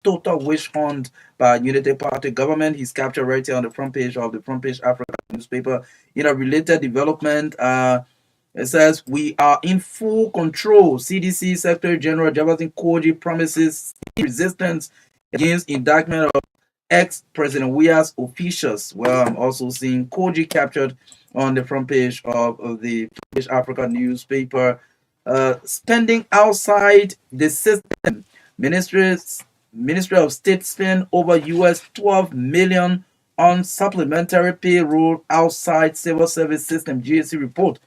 total witch hunt by Unity Party government. He's captured right here on the front page of the Front Page Africa newspaper. In a related development, it says we are in full control. CDC Secretary General Jefferson Koji promises resistance against indictment of ex-President Weah's officials. Well, I'm also seeing Koji captured on the front page of the Front Page Africa newspaper. Spending outside the system. Ministries Ministry of State spent over US 12 million on supplementary payroll outside civil service system. GSC report.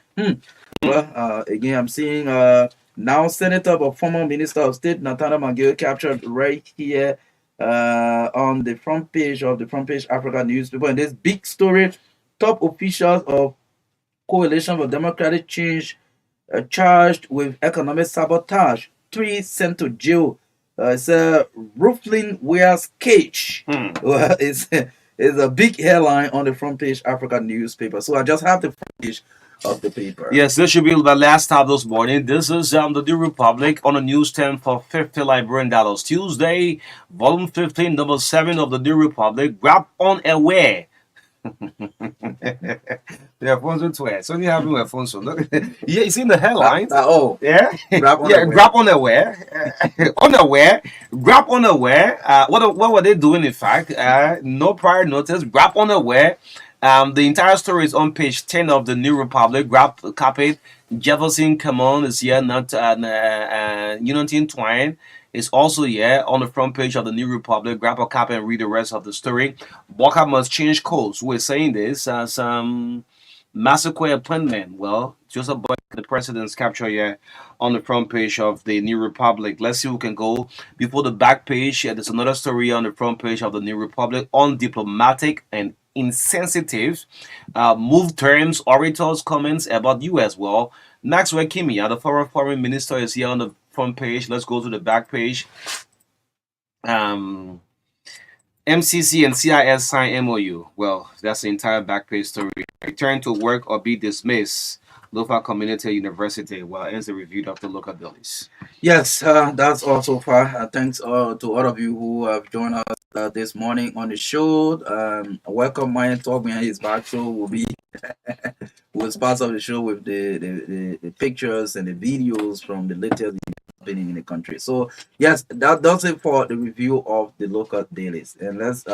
Well, again, I'm seeing now Senator but former Minister of State Nathaniel Mangill captured right here on the front page of the Front Page Africa newspaper. And this big story: top officials of Coalition for Democratic Change charged with economic sabotage. Three sent to jail. It's a Roofling Wears Cage. Well, it's a big headline on the Front Page Africa newspaper. So I just have the front page of the paper. Yes, this should be the last stop this morning. This is the New Republic on the newsstand for 50 Liberian dollars. Tuesday, volume 15, number 7 of the New Republic. Grab on away. Yeah, phones are twins. So you have my phone. So look, yeah, you seen the headlines? Yeah, grab unaware, unaware, grab unaware. What were they doing? In fact, no prior notice. Grab unaware. The entire story is on page 10 of the New Republic. Grab copy. Jefferson, come on, is here. Not Unity Twine is also here on the front page of the New Republic. Grab a copy and read the rest of the story. Walker must change codes. We're saying this as massacre appointment. Well, just about the president's capture here on the front page of the New Republic. Let's see who can go before the back page. There's another story on the front page of the New Republic on diplomatic and insensitive move terms, orators' comments about U.S. Well, Maxwell Kimia, the former foreign minister, is here on the front page. Let's go to the back page. MCC and CIS sign MOU. Well, that's the entire back page story. Return to work or be dismissed. Lofa Community University. Well, ends the review of the local dailies. Yes, that's all so far. Thanks to all of you who have joined us this morning on the show. Welcome, my talk behind his back. So we'll sponsor the show with the pictures and the videos from the latest happening in the country. So yes, that does it for the review of the local dailies. And let's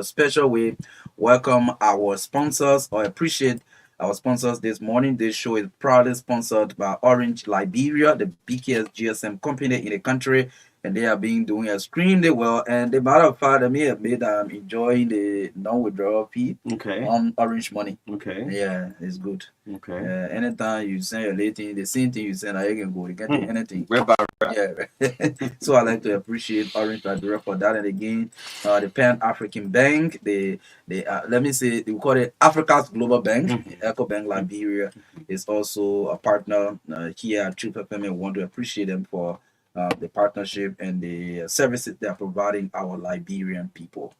special way welcome our sponsors or appreciate our sponsors this morning. This show is proudly sponsored by Orange Liberia, the biggest GSM company in the country, and they have been doing extremely well. And the matter of fact, I may have made enjoying the non-withdrawal fee on Orange Money. Yeah, it's good. Anytime you send your late thing, the same thing you send, you can go. You can take anything. Yeah. So I like to appreciate Orange Liberia for that. And again, the Pan African Bank, let me say, we call it Africa's Global Bank. Eco Bank Liberia is also a partner here at Truth FM. I want to appreciate them for the partnership and the services they are providing our Liberian people.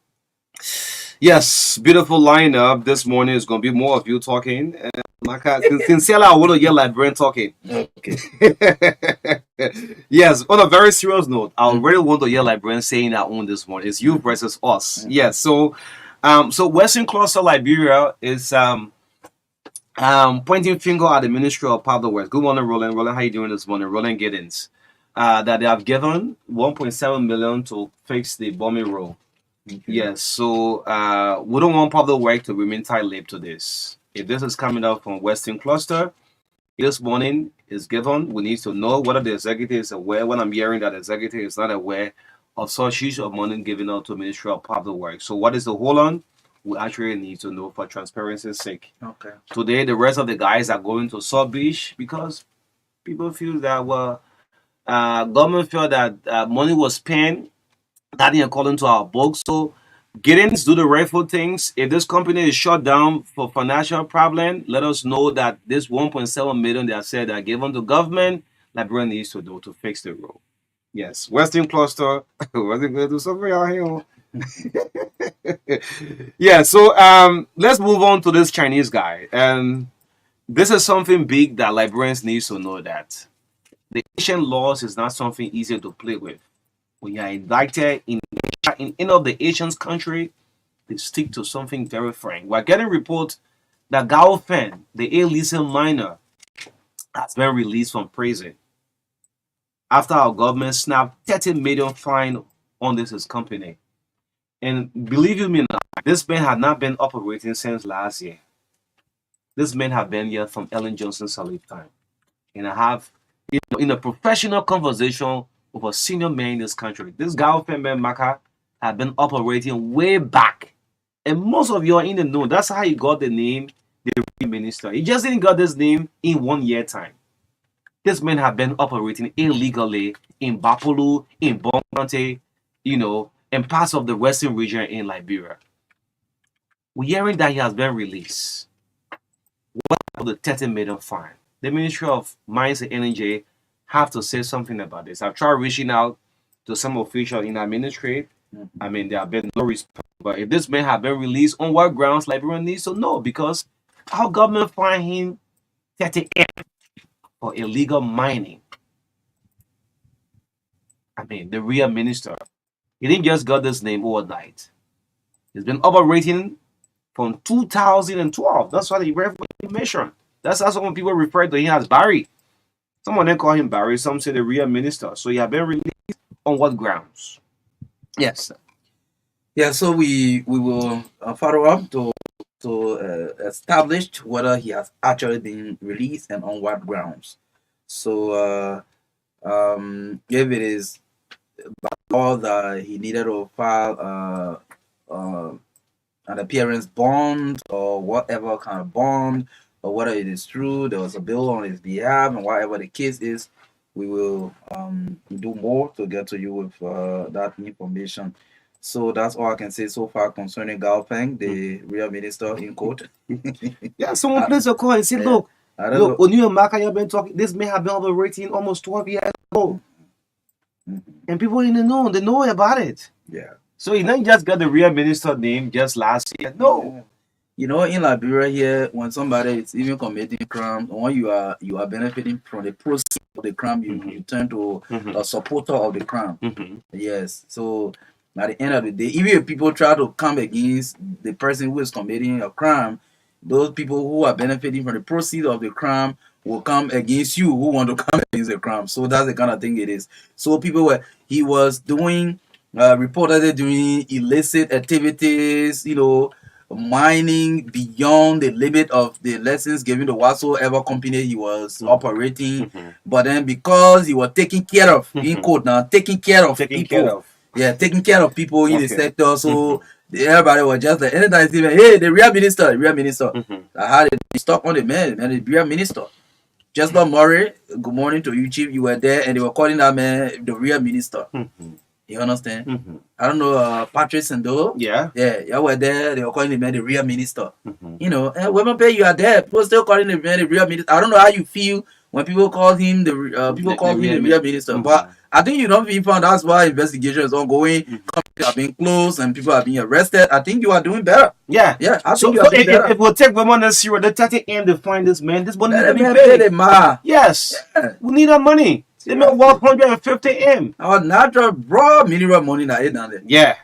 Yes, beautiful lineup this morning. Is going to be more of you talking. Marka, sincerely, I want to hear Liberian talking. Okay. Yes, on a very serious note, I really want to hear Liberian saying that on this morning. It's you versus us. Yes, so Western Cluster Liberia is pointing finger at the Ministry of Public Works. Good morning, Roland. Roland, how you doing this morning? Roland Giddens. That they have given 1.7 million to fix the bombing road. Yes, so we don't want public work to remain tight-lipped to this. If this is coming out from Western Cluster, this morning is given. We need to know whether the executive is aware. When I'm hearing that the executive is not aware of such issue of money given out to Ministry of Public Works. So what is the hold on? We actually need to know for transparency's sake. Okay. Today, the rest of the guys are going to South Beach because people feel that, government felt that money was spent not in accordance to our books. So Giddens do the rightful things. If this company is shut down for financial problem, let us know that this 1.7 million they have said are given to government, Liberia needs to do to fix the road. Yes, Western Cluster wasn't going to do something out here. Yeah, so let's move on to this Chinese guy. And this is something big that Liberians need to know, that the Asian laws is not something easy to play with. When you are indicted in in any of the Asian country, they stick to something very frank. We're getting reports that Gao Fen, the A-list miner, has been released from prison after our government snapped 30 million fine on this company. And believe you me, this man had not been operating since last year. This man have been here from Ellen Johnson's salute time. And I have, in a professional conversation with a senior man in this country, this guy, Marka, had been operating way back. And most of you are in the know. That's how he got the name, the minister. He just didn't got this name in 1 year time. This man have been operating illegally in Bapulu, in Bonte, in parts of the western region in Liberia. We're hearing that he has been released. What about the 30 million fine? The Ministry of Mines and Energy have to say something about this. I've tried reaching out to some officials in our ministry. I mean, there have been no response. But if this man have been released, on what grounds Liberia needs to know, because our government fined him 30 M for illegal mining. I mean, the real minister, he didn't just got this name overnight. He's been operating from 2012. That's why he read for information. That's how some people refer to him as Barry. Some of them call him Barry. Some say the real minister. So he has been released on what grounds? Yes. Yeah. So we will follow up to establish whether he has actually been released and on what grounds. So if it is all that he needed to file an appearance bond or whatever kind of bond, or whether it is true there was a bill on his behalf, and whatever the case is, we will do more to get to you with that information. So that's all I can say so far concerning Gao Peng, the real minister in court. Yeah, someone placed a call and said, look, when you and Marka have been talking, this may have been operating almost 12 years ago. And people in the know, they know about it. Yeah. So he didn't just got the real minister name just last year. No. Yeah. In Liberia here, when somebody is even committing crime, when you are benefiting from the proceeds of the crime, you turn to a supporter of the crime. Yes. So at the end of the day, even if people try to come against the person who is committing a crime, those people who are benefiting from the proceeds of the crime will come against you who want to come against the crime. So that's the kind of thing it is. So he was doing, reportedly doing illicit activities, mining beyond the limit of the lessons given to whatsoever company he was operating. But then because he was taking care of, in quote now, taking care of people. Yeah, taking care of people in the sector. So everybody was just like, anytime they say, hey, the real minister. I had a stock on the man, and the real minister. Just like Murray, good morning to you, Chief. You were there, and they were calling that man the real minister. You understand? I don't know, Patrick Sandolo. Yeah, you were there. They were calling the man the real minister. And women pay you are there. People still calling the man the real minister. I don't know how you feel when people call him the real minister, but I think you don't feel found. That's why investigation is ongoing. Companies are being closed and people are being arrested. I think you are doing better. Yeah. I think you are doing better. It will take women this year the 30 M to find this man. This money Let needs to them be pay paid. Yes. Yeah. We need our money. They make 150 M. Our natural raw mineral money now down there. Yeah.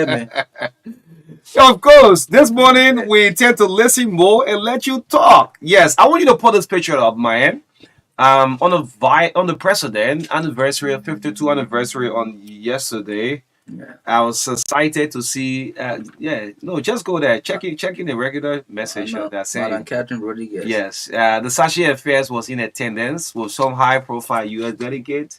Man. Of course, this morning we intend to listen more and let you talk. Yes, I want you to put this picture up, man. On the president anniversary, 52 anniversary on yesterday. I was excited to see. Just go there, checking the regular message that saying. Captain Rodriguez. Yes, the Sachet Affairs was in attendance with some high-profile U.S. delegates.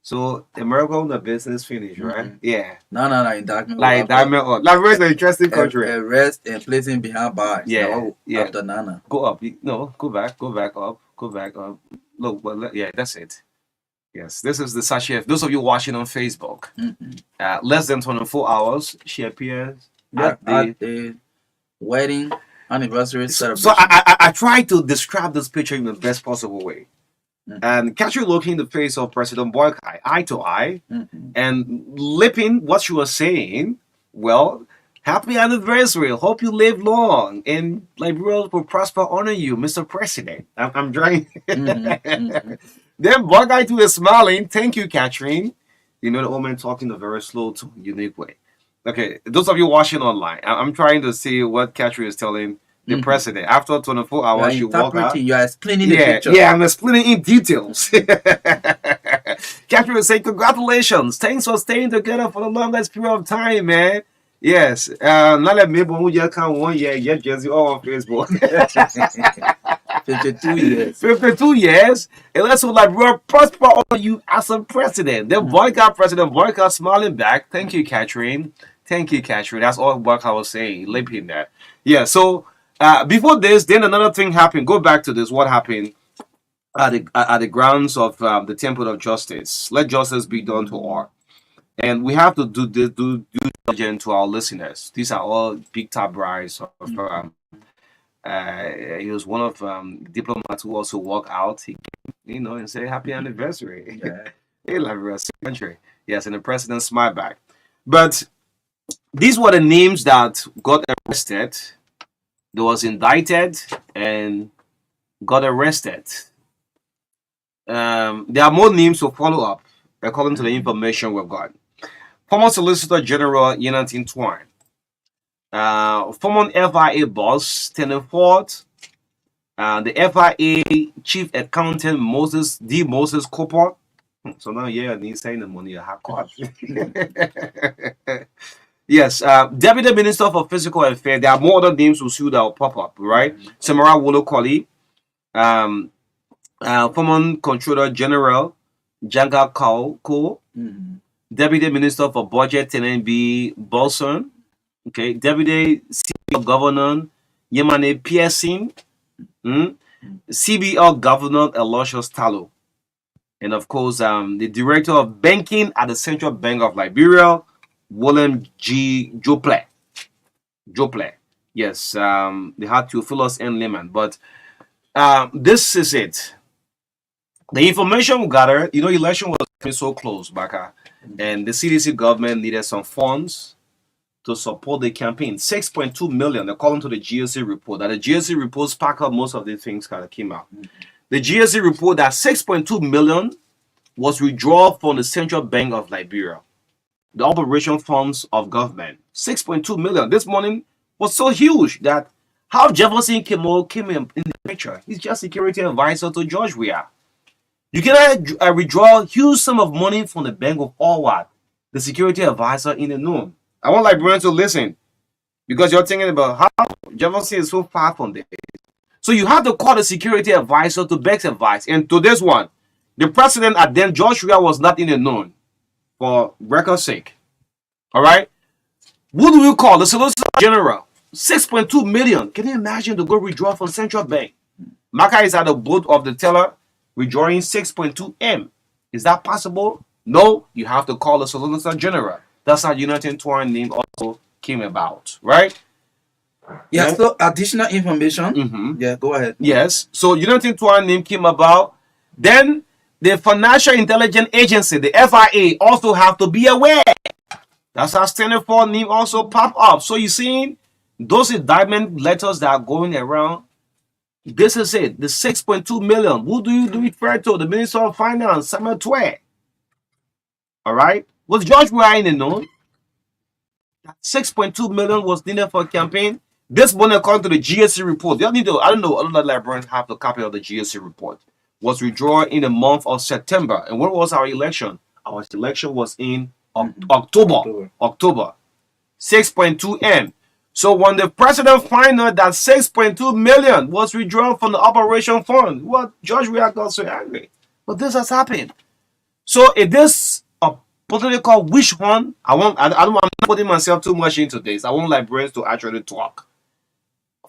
So the miracle on the business finish, right? Yeah. No, indictment. Like Liberia is an interesting country. Arrest and placing behind bars. Yeah. After Nana. Go up. No, go back up. Look, that's it. Yes, this is the Sachet. Those of you watching on Facebook, less than 24 hours, she appears at the wedding anniversary celebration. So I try to describe this picture in the best possible way. And catch you looking in the face of President Boykai, eye to eye, and lipping what she was saying. Well, happy anniversary. Hope you live long. And Liberia will prosper, honor you, Mr. President. I'm trying. Then Boykai too is smiling. Thank you, Catherine. You know, the old man talking in a very slow, unique way. Okay, those of you watching online, I'm trying to see what Catherine is telling the president. After 24 hours, you walk out. You are explaining the picture. Yeah, I'm explaining in details. Catherine is saying, congratulations. Thanks for staying together for the longest period of time, man. Yes. Not let me who just come 1 year, yet just all on Facebook. 52 years. 52 years. And let's hope like we'll prosper on you as a president. Then President Boyka smiling back. Thank you, Catherine. Thank you, Catherine. That's all Boyka was saying. Limping that. Yeah, so before this, then another thing happened. Go back to this. What happened at the grounds of the Temple of Justice? Let justice be done to all. And we have to do diligence to our listeners. These are all big top brides of he was one of diplomats who also walked out. He, and say happy anniversary. Yeah. Hey, like a century. Yes, and the president smiled back. But these were the names that got arrested. They was indicted and got arrested. There are more names to follow up according to the information we've got. Former Solicitor General Yenantin Twine. Former FIA boss, Tenefort, the FIA chief accountant Moses Cooper. So now, yeah, he's saying the money I have caught. Yes, Deputy Minister for Physical Affairs. There are more other names we'll see that will pop up, right? Samara Wolo Koli, former Controller General Janga Ko, Deputy Minister for Budget Tenenbi Bolson. Okay, Deputy CBL Governor Yemane Pearson, CBL Governor Aloysius Talo, and of course, the Director of Banking at the Central Bank of Liberia, William G. Jople. Yes, they had to Phyllis N. Lehman, but this is it. The information we gathered, election was so close, Baka, and the CDC government needed some funds to support the campaign. 6.2 million, according to the GSC report. That the GSC report sparked up most of the things that came out. The GSC report that 6.2 million was withdrawn from the Central Bank of Liberia, the operation funds of government. 6.2 million. This morning was so huge that how Jefferson came in the picture. He's just security advisor to George Weah. You cannot withdraw huge sum of money from the Bank of All the security advisor in the noon. I want Liberians to listen because you're thinking about how Jefferson is so far from this. So you have to call the security advisor to beg advice. And to this one, the president at then, George Weah, was not in the known for record's sake. All right? Who do we call? The Solicitor General. 6.2 million. Can you imagine to go withdraw from Central Bank? Marka is at the boat of the teller withdrawing 6.2 M. Is that possible? No, you have to call the Solicitor General. That's how Yenantin Twine name also came about, right? Yeah, so additional information. Yeah, go ahead. Yes, so Yenantin Twine name came about. Then the Financial Intelligence Agency, the FIA, also have to be aware. That's how Standard for name also pop up. So you see, those indictment letters that are going around, this is it. The 6.2 million. Who do you refer to? The Minister of Finance, Samuel Twe. All right. Was George Weah in the know? 6.2 million was needed for a campaign. This one, according to the GSC report, they don't need to, I don't know, other librarians have the copy of the GSC report, was withdrawn in the month of September. And when was our election? Our election was in October. 6.2 M. So when the president found out that 6.2 million was withdrawn from the operation fund, what George Weah got so angry. But this has happened. So it is a political wish hunt. I'm not putting myself too much into this. I want librarians to actually talk.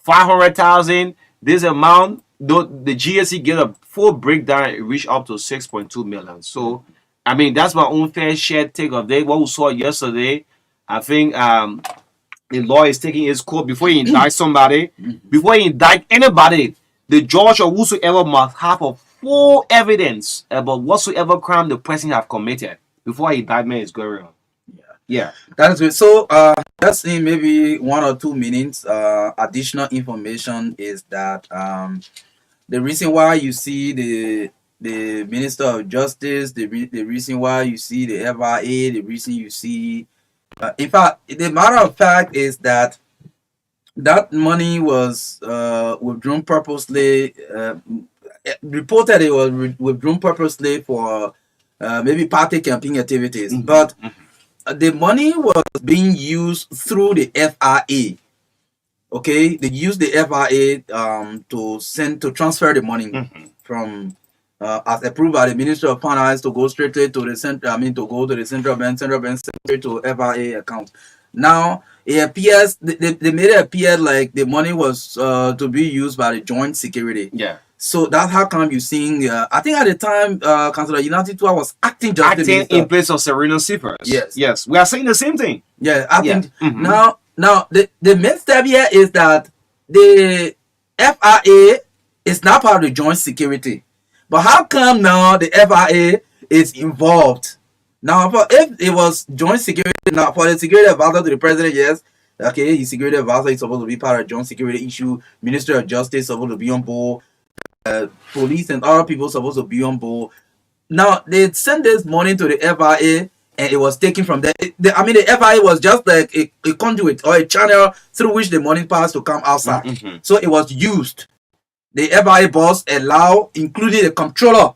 500,000, this amount, the GSC get a full breakdown, it reached up to 6.2 million. So, I mean, that's my own fair share take of it. What we saw yesterday, I think the law is taking his court before he indict somebody, before he indict anybody, the judge or whosoever must have a full evidence about whatsoever crime the person have committed before indictment is going on. Yeah, that's good. So just in maybe 1 or 2 minutes, additional information is that the reason why you see the Minister of Justice, the reason why you see the FIA, the reason you see, in fact, the matter of fact is that that money was withdrawn purposely. Reported it was withdrawn purposely for maybe party campaign activities, but the money was being used through the FIA. Okay, they used the FIA to transfer the money from as approved by the Ministry of Finance to go strictly to the center. I mean, to go to the central bank straight to FIA account. Now it appears they made it appear like the money was to be used by the joint security. Yeah. So that's how come you're seeing. I think at the time, Councillor United Tour was acting in place of Serena Seafers. Yes. Yes. We are saying the same thing. Yeah. I think now the main step here is that the FIA is not part of the joint security. But how come now the FIA is involved? Now, if it was joint security, now for the security advisor to the president, yes, okay, his security advisor is supposed to be part of joint security issue. Ministry of Justice is supposed to be on board. Police and other people supposed to be on board. Now they sent this money to the FIA, and it was taken from there. I mean, the FIA was just like a conduit or a channel through which the money passed to come outside. So it was used. The FIA boss allow, including the controller,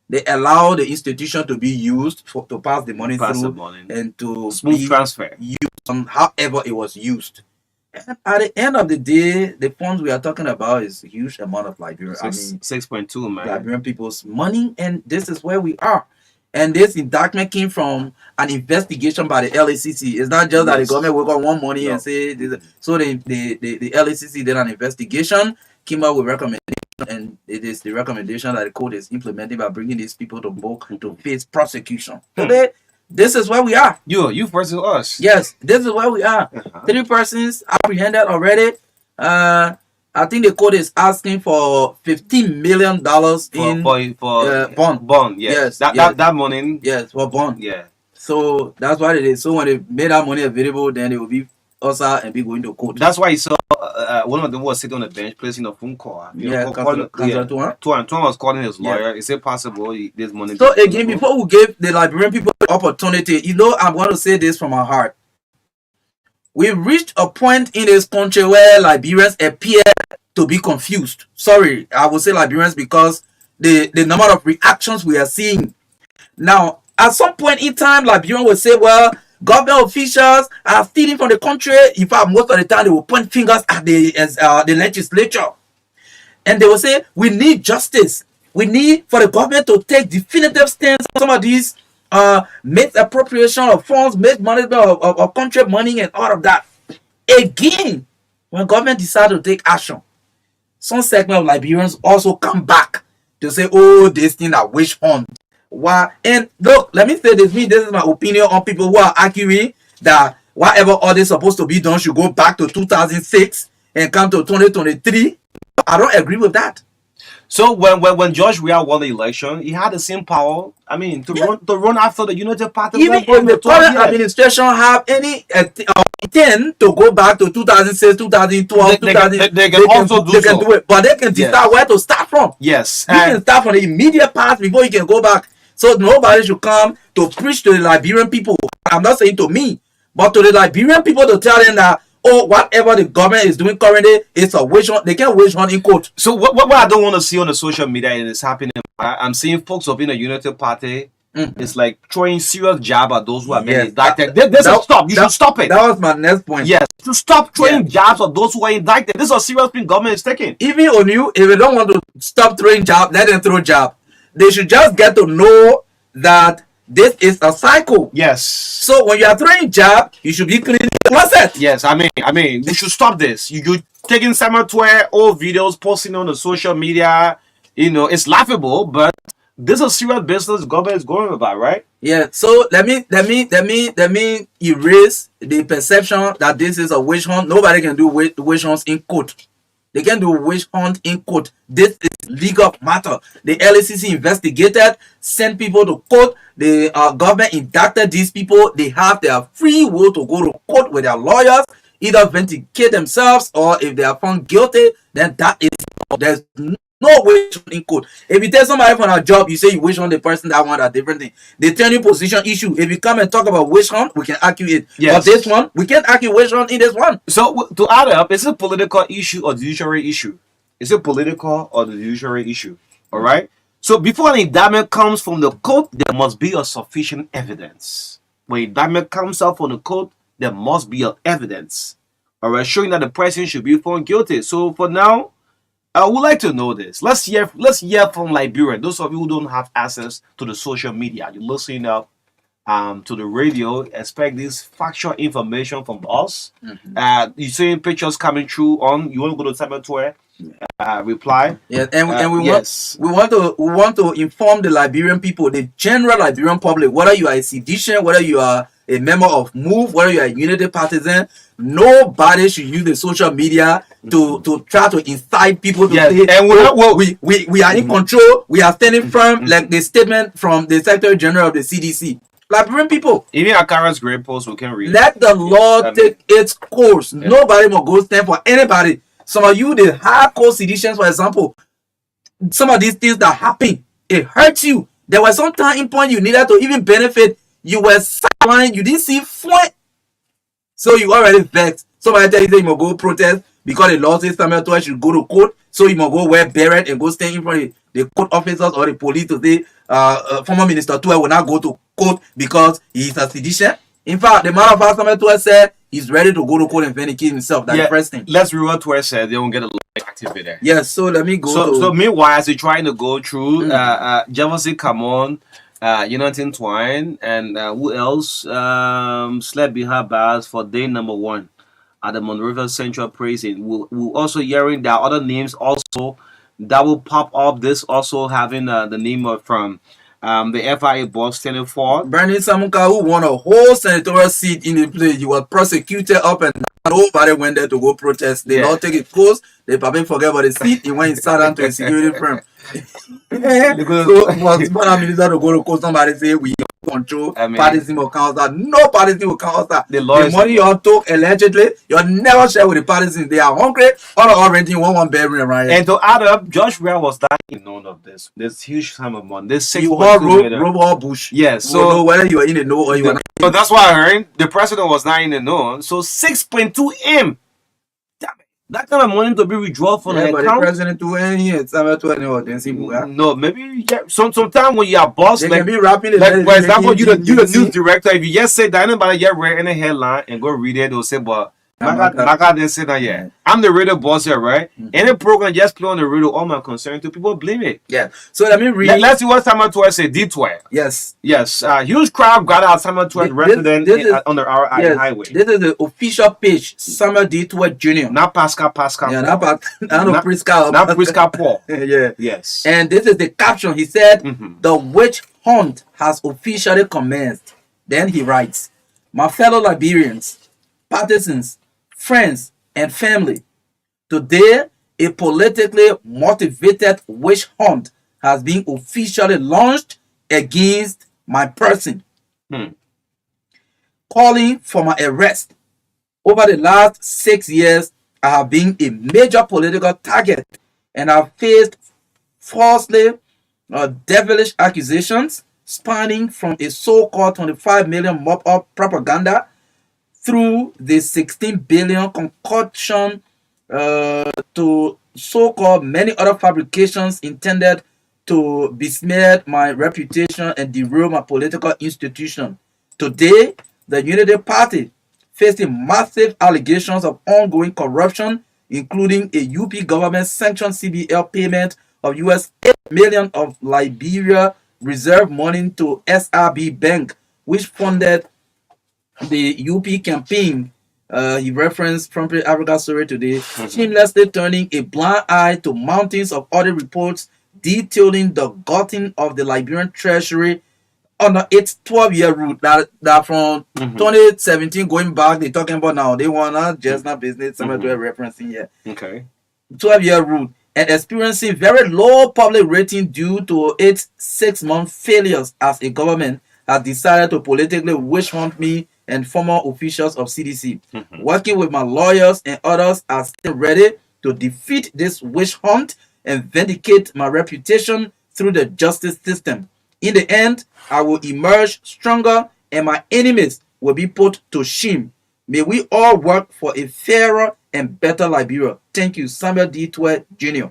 they allow the institution to be used to pass the money through and to smooth transfer. Used however it was used. And at the end of the day, the funds we are talking about is a huge amount of Liberian. 6.2 man. Liberian people's money, and this is where we are. And this indictment came from an investigation by the LACC. It's not just that the government will got one money and say this. So the LACC did an investigation, came up with recommendation, and it is the recommendation that the code is implemented by bringing these people to book to face prosecution. Today, this is where we are. You versus us. Yes, this is where we are. 3 persons apprehended already. I think the court is asking for $15 million in bond. Bond, yes. That money. Yes, for bond. Yeah. So that's what it is. So when they made that money available, then it will be also and be going to court. That's why you saw one of them was sitting on the bench placing a phone call. Tuan was calling his lawyer. Is it possible this money? So again, before we give the Liberian people the opportunity, I'm going to say this from our heart. We've reached a point in this country where Liberians appear to be confused. Sorry, I will say Liberians because the number of reactions we are seeing. Now, at some point in time, Liberians will say, well, government officials are stealing from the country. In fact, most of the time, they will point fingers at the legislature. And they will say, we need justice. We need for the government to take definitive stance on some of these misappropriation of funds, mismanagement of country money and all of that. Again, when government decide to take action, some segment of Liberians also come back to say, oh, this thing that witch hunt. Why? And look, let me say this. This is my opinion on people who are arguing that whatever all is supposed to be done should go back to 2006 and come to 2023. I don't agree with that. So when George Weah won the election, he had the same power. I mean, to run after the United Party. Even if the current administration have any intent to go back to 2006, 2012, they can also do it, but they can decide where to start from. Yes, you can start from the immediate past before you can go back. So nobody should come to preach to the Liberian people. I'm not saying to me, but to the Liberian people to tell them that, oh, whatever the government is doing currently, it's a wage hunt. They can't wage hunt in court. So what I don't want to see on the social media and it's happening, I'm seeing folks up in the United Party. It's like throwing serious jab at those who are being indicted. Stop. You should stop it. That was my next point. Yes, to stop throwing jabs at those who are indicted. This is a serious thing government is taking. Even on you, if they don't want to stop throwing jab, let them throw jab. They should just get to know that this is a cycle. Yes. So when you are throwing jab, you should be cleaning the closet. Yes, I mean, we should stop this. You taking semi-tour old videos, posting on the social media. It's laughable, but this is a serious business government is going about, right? Yeah. So let me erase the perception that this is a witch hunt. Nobody can do witch hunts in court. They can do witch hunt in court. This is legal matter. The LACC investigated, sent people to court. The government indicted these people. They have their free will to go to court with their lawyers, either vindicate themselves or if they are found guilty, then that is there's no No wish hunt in court. If you tell somebody from a job, you say you wish on the person that want a different thing. The turning position issue. If you come and talk about wish hunt, we can argue it. Yes. But this one, we can't argue wish hunt in this one. So to add up, is it a political issue or the judiciary issue? Is it political or the judiciary issue? All right. So before an indictment comes from the court, there must be a sufficient evidence. When indictment comes out from the court, there must be evidence, all right, showing that the person should be found guilty. So for now, I would like to know this. Let's hear from Liberia. Those of you who don't have access to the social media, you're listening up to the radio, expect this factual information from us. You're seeing pictures coming through on. You want to go to Samuel reply. Yes, and we want to inform the Liberian people, the general Liberian public, whether you are a sedition, whether you are a member of MOVE, whether you are a unity partisan, nobody should use the social media to try to incite people to say, and we are in control, we are standing firm, like the statement from the Secretary General of the CDC. Liberian people, even our current great post, we can read. Let the law take its course. Yeah. Nobody must go stand for anybody. Some of you, the hardcore seditions, for example, some of these things that happen, it hurts you. There was some time point you needed to even benefit. You were sidelined. You didn't see point. So you already vexed. Somebody tell you that you must go protest because the law says Samuel Toy should go to court. So you must go wear beret and go stand in front of the court officers or the police to say former Minister Toy will not go to court because he is a sedition. In fact, the man of fact, Samuel Toy said he's ready to go to court and vindicate himself. That's the first thing. Let's read what Toy said. They won't get a lot active there. Yes, so let me go. So meanwhile, as you're trying to go through, Jefferson, come on. Jonathan Twine and who else slept behind bars for day number 1 at the Monrovia Central Prison. We're also hearing that other names also that will pop up. This also having the name of from the FIA boss standing for Bernie Samuka, who won a whole senatorial seat in the place. He was prosecuted up and down. Nobody went there to go protest. They all take it close. They probably forget about the seat. He went and sat down to a security firm. Because was one minister to go to court, somebody say we control partisan will counsel. No partisan will counsel. The money you all took allegedly, you'll never share with the partisans. They are hungry. All renting one bedroom right here. And to add up, Josh Rea was not in none of this. This huge sum of money. This you all rob bush. Yes. So whether you are in the know or you are not. So that's why I heard the president was not in the know. So 6.2 M. That kind of money to be withdrawn from the account. The president to any no, maybe sometime when you are boss, they can be rapping like for example, you the news director. If you just say that anybody get read any headline and go read it, they'll say, but Marka didn't say that yet. I'm the radio boss here, right? Any program just play on the radio, all my concern to people blame it. Yeah. So let me read. Let's see what Samuel Toy say. D12. Yes. Yes. Huge crowd got out Samuel Toy resident on the highway. This is the official page. Samuel D12 Jr. Not Pascal. Yeah, not Pascal. Not Pascal Paul. Yeah. Yes. And this is the caption. He said, "The witch hunt has officially commenced." Then he writes, "My fellow Liberians, partisans, friends, and family, today a politically motivated witch hunt has been officially launched against my person, calling for my arrest. Over the last 6 years, I have been a major political target and have faced falsely devilish accusations spanning from a so-called 25 million mop-up propaganda through the 16 billion concoction to so-called many other fabrications intended to besmear my reputation and derail my political institution. Today, the Unity Party facing massive allegations of ongoing corruption, including a UP government-sanctioned CBL payment of US 8 million of Liberia reserve money to SRB Bank, which funded the UP campaign. He referenced Front Page Africa Story today, seamlessly turning a blind eye to mountains of other reports detailing the gutting of the Liberian Treasury under its 12-year route. That from 2017 going back, they're talking about now. They want not just not business, somewhere to referencing here. Okay. 12-year route and experiencing very low public rating due to its 6-month failures as a government has decided to politically witch hunt me and former officials of CDC. Working with my lawyers and others are still ready to defeat this witch hunt and vindicate my reputation through the justice system. In the end, I will emerge stronger and my enemies will be put to shame. May we all work for a fairer and better Liberia. Thank you, Samuel D. Twe Jr.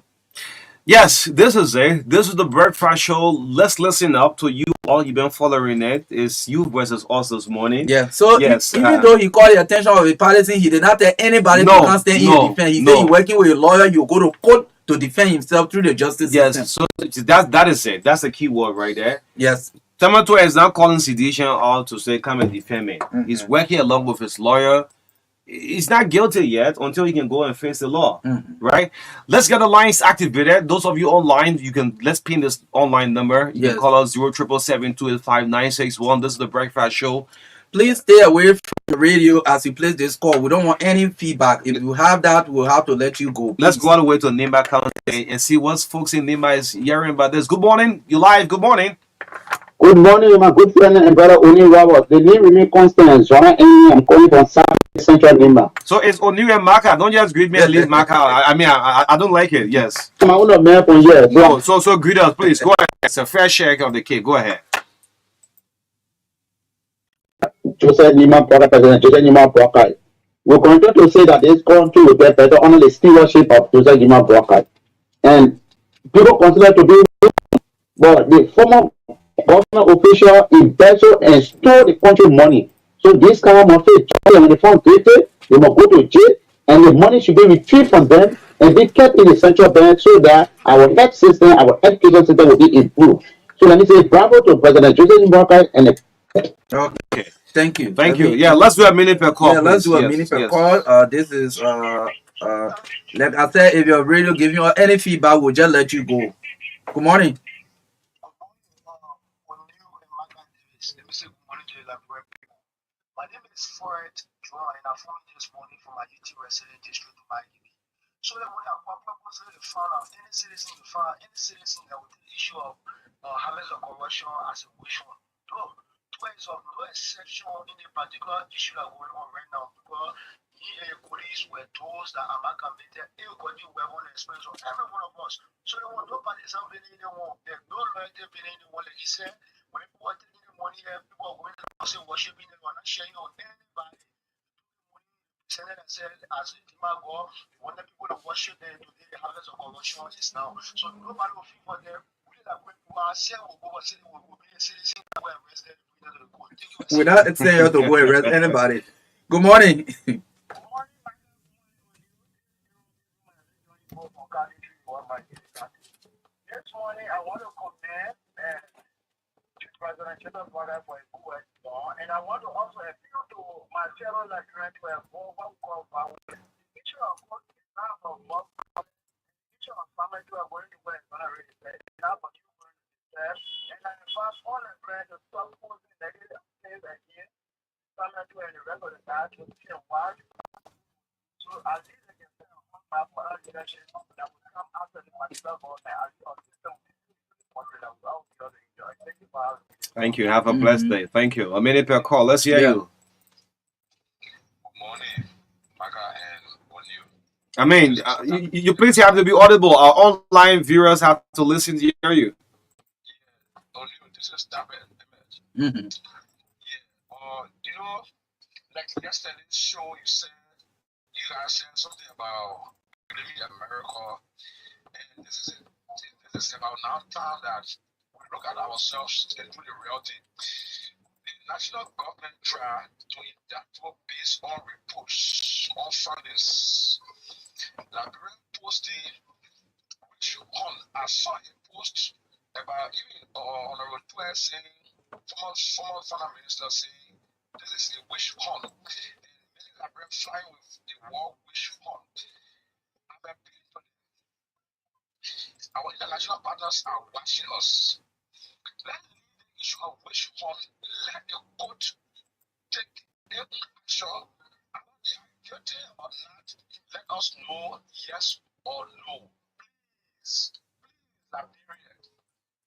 Yes, this is it. This is the Breakfast Show. Let's listen up to you all. You've been following it. It's you versus us this morning. Yeah. So yes, even though he called the attention of a partisan, he did not tell anybody to come stand in his defense. He said he's working with a lawyer. You go to court to defend himself through the justice system. Yes. So that is it. That's the key word right there. Yes. Tomato is not calling sedition out to say come and defend me. He's working along with his lawyer. He's not guilty yet until he can go and face the law, right? Let's get the lines activated. Those of you online, let's pin this online number. You can call us 0777-285-961. This is the Breakfast Show. Please stay away from the radio as you place this call. We don't want any feedback. If you have that, we'll have to let you go. Please. Let's go all the way to Nimba County and see what folks in Nimba is hearing about this. Good morning. You live. Good morning. Good morning, my good friend and brother Oni Robert. The name remains constant. I'm calling from South Central Nimba. So it's Oni and Marka. Don't just greet me and leave Marka. I don't like it. Yes. I'm out of map on here. No, so greet us, please. Go ahead. It's a fair share of the cake. Go ahead. Joseph Nima Poka, President Joseph Nima Poka. We continue to say that this country will get better under the stewardship of Joseph Nima Poka. And people consider to be, but the former government official embezzled and stole the country money. So this kind of faith, when the phone created, they must go to jail, and the money should be retrieved from them and be kept in the central bank so that our health system, our education system will be improved. So let me say bravo to President Joseph Nima and the okay. Thank you. Thank you. Yeah, let's do a minute per call. Yeah, let's do a minute per call. This is like I said, if your radio giving you any feedback, we'll just let you go. Good morning. My name is Fred Joy, and I'm from this morning from my UT resident district of IUB. So that when I purposely found out any citizen that would take the issue of harvest of corruption as a wish one. No, twice of no exception in the particular issue that going on right now because police were those that are not committed, everybody were on experience of every one of us. So they want nobody something anyone. There's no loyalty in anyone, like he said. When people are taking the money here, people are going to say worshiping them, not sharing on anybody. Senator said, as Tima go, we want people to worship them today. The harvest of corruption is now. So nobody will feel for them. We're not saying you have to go arrest anybody. Good morning. This morning, I want to commend President Children's Father for a good work done, and I want to also appeal to my fellow Nigerians to have what we call power. Each of us is not from what each of us family to are going to work on a really bad. Now, but you going to serve, and I invite all the friends to stop posting negative things again. Family to and the rest of the time to see why. So at least I can say on my for our leadership that will come after the particular government as our system. Thank you. Have a blessed day. Thank you. A minute per call. Let's hear you. Good morning, Marka and Onu. You please have to be audible. Our online viewers have to listen to hear you. Yeah, Onu, this is Tabet. Mm-hmm. Yeah, you know, like yesterday's show, you guys said something about living in America, and this is it. This is about now time that we look at ourselves and do the real thing. The national government tried to adapt based on reports, on findings. Liberian posting, which I saw a post about even Honorable Twe saying, former finance minister saying, this is a wish hunt. And many Liberians flying with the word wish hunt. Our international partners are watching us. Let's leave the issue of wish hunt. Let the court take their action. Whether they are guilty or not, let us know yes or no. Please, Liberia.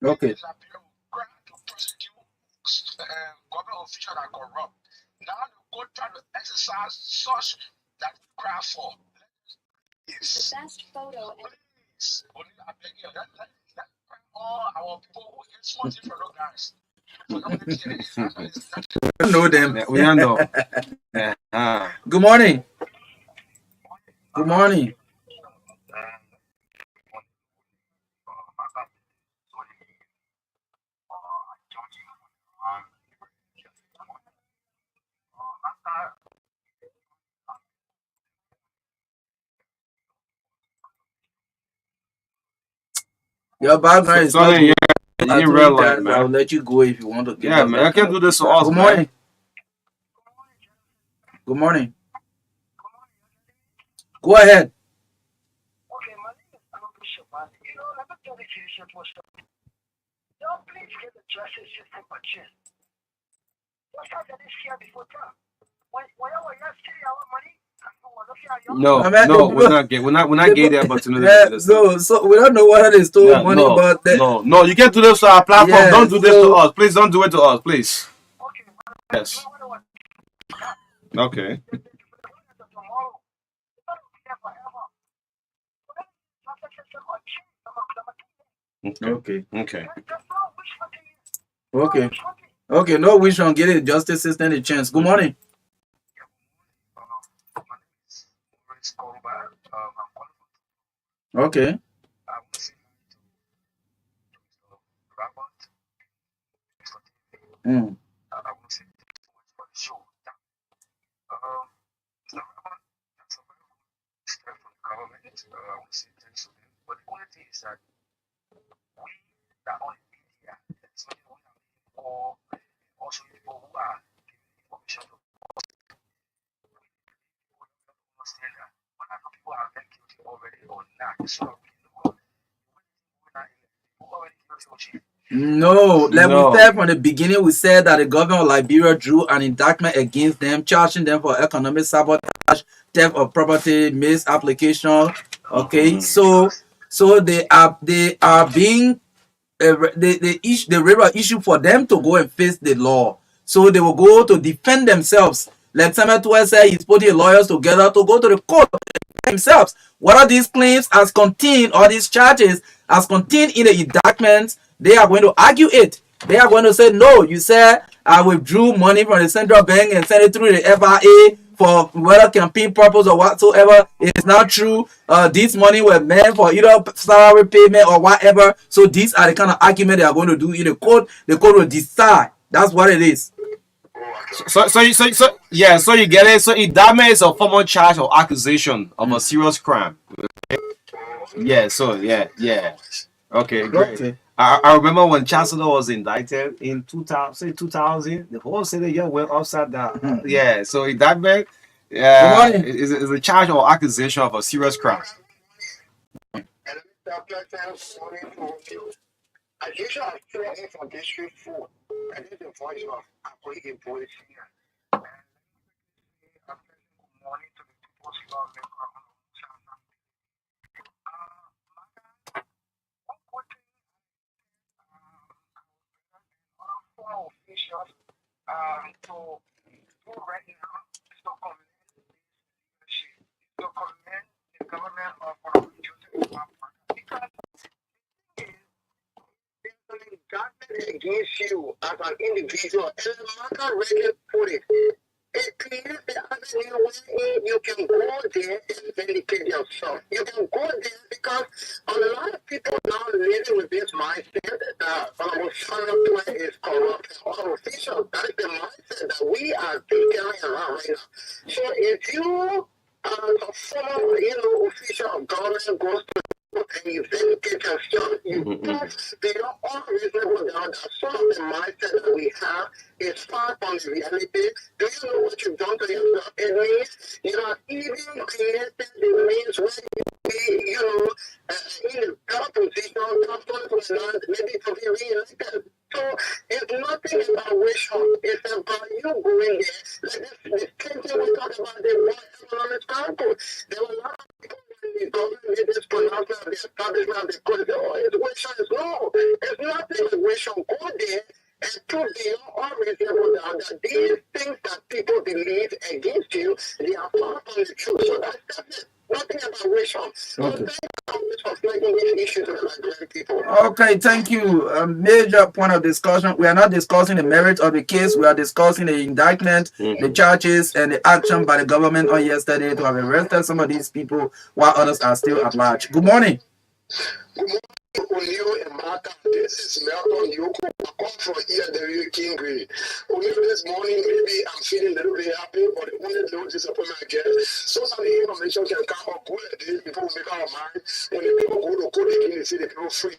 Okay. Liberia will grant to prosecute government officials that are corrupt. Now the court try to exercise such that we cry for. The best photo. all our people who get sponsored from those guys. We know them. We don't know. Good morning. Good morning. Your background is not good. I'll let you go if you want to. Yeah, man, I can do this to us. Good morning. Good morning. Go ahead. Okay, my name is Bishop. You know, let me tell you what's up. Don't please get the justice system a chance. Just like this here before time. When I was yesterday, our money. No, we're not getting the opportunity. No, so we don't know what it is to money, but no, you can't do this to our platform. Yes, don't do this to us, please. Don't do it to us, please. Okay. Yes. Okay. Okay. No wish on getting justice system a chance. Good morning. Okay. But the only thing is that we that on the media, especially when or also people who are giving information to us, understand that when I know people are very guilty already or not, so no, like we said from the beginning, we said that the government of Liberia drew an indictment against them, charging them for economic sabotage, theft of property, misapplication. Okay, so they are being the river issue for them to go and face the law. So they will go to defend themselves. Like Samuel 12 said, he's putting lawyers together to go to the court themselves. What are these claims as contained, or these charges as contained in the indictments? They are going to argue it. They are going to say, no, you said I withdrew money from the central bank and sent it through the FIA for whether campaign purpose or whatsoever. It's not true. This money was meant for either salary payment or whatever. So these are the kind of argument they are going to do in the court. The court will decide. That's what it is. So you get it. So indictment is a formal charge or accusation of a serious crime. Yeah. Okay, great. Okay. I remember when Chancellor was indicted in 2000, the whole city went upside down. Yeah, so indictment is a charge or accusation of a serious crime. As usual, I feel in for District 4. And this is the voice of Akoyi Boys here. And I'm good morning to the people's love maker on the channel. One good thing, former officials to do right now is to commend this leadership, to commend the government of Joseph Marka. Because there's an indictment against you as an individual, and Marka already put it. It creates the avenue where you can go there and vindicate yourself. You can go there because a lot of people now living with this mindset that our is corrupt. Our officials, that is the mindset that we are carrying around right now. So if you, as a former, official of government goes to and you vindicate yourself, you pass beyond all reasonable doubt that some of the mindset that we have is far from the reality. Do you know what you've done to yourself? It means you have even created the means where you be, in a better position, maybe to be re-elected. So it's nothing about wishing. It's about you going there. Like this thing we talked about the World Economic Council. There were a lot of people when the government made this pronouncement of the establishment of the country. Oh, it's wishing. No, it's nothing like wishing. Go there and prove beyond all reasonable doubt that these things that people believe against you, they are far from the truth. So that's it. Nothing about wishing. So thank you Okay, thank you. A major point of discussion. We are not discussing the merits of the case. We are discussing the indictment, the charges, and the action by the government on yesterday to have arrested some of these people while others are still at large. Good morning. Good morning, O'Neill and Marka. This is Malcolm Yoko. I come from here, the King Green. O'Neill, this morning, maybe I'm feeling a little bit happy, but the only little disappointment I get, so some of the information can come up good at this before we make our mind. When the people go to court, they see the people free.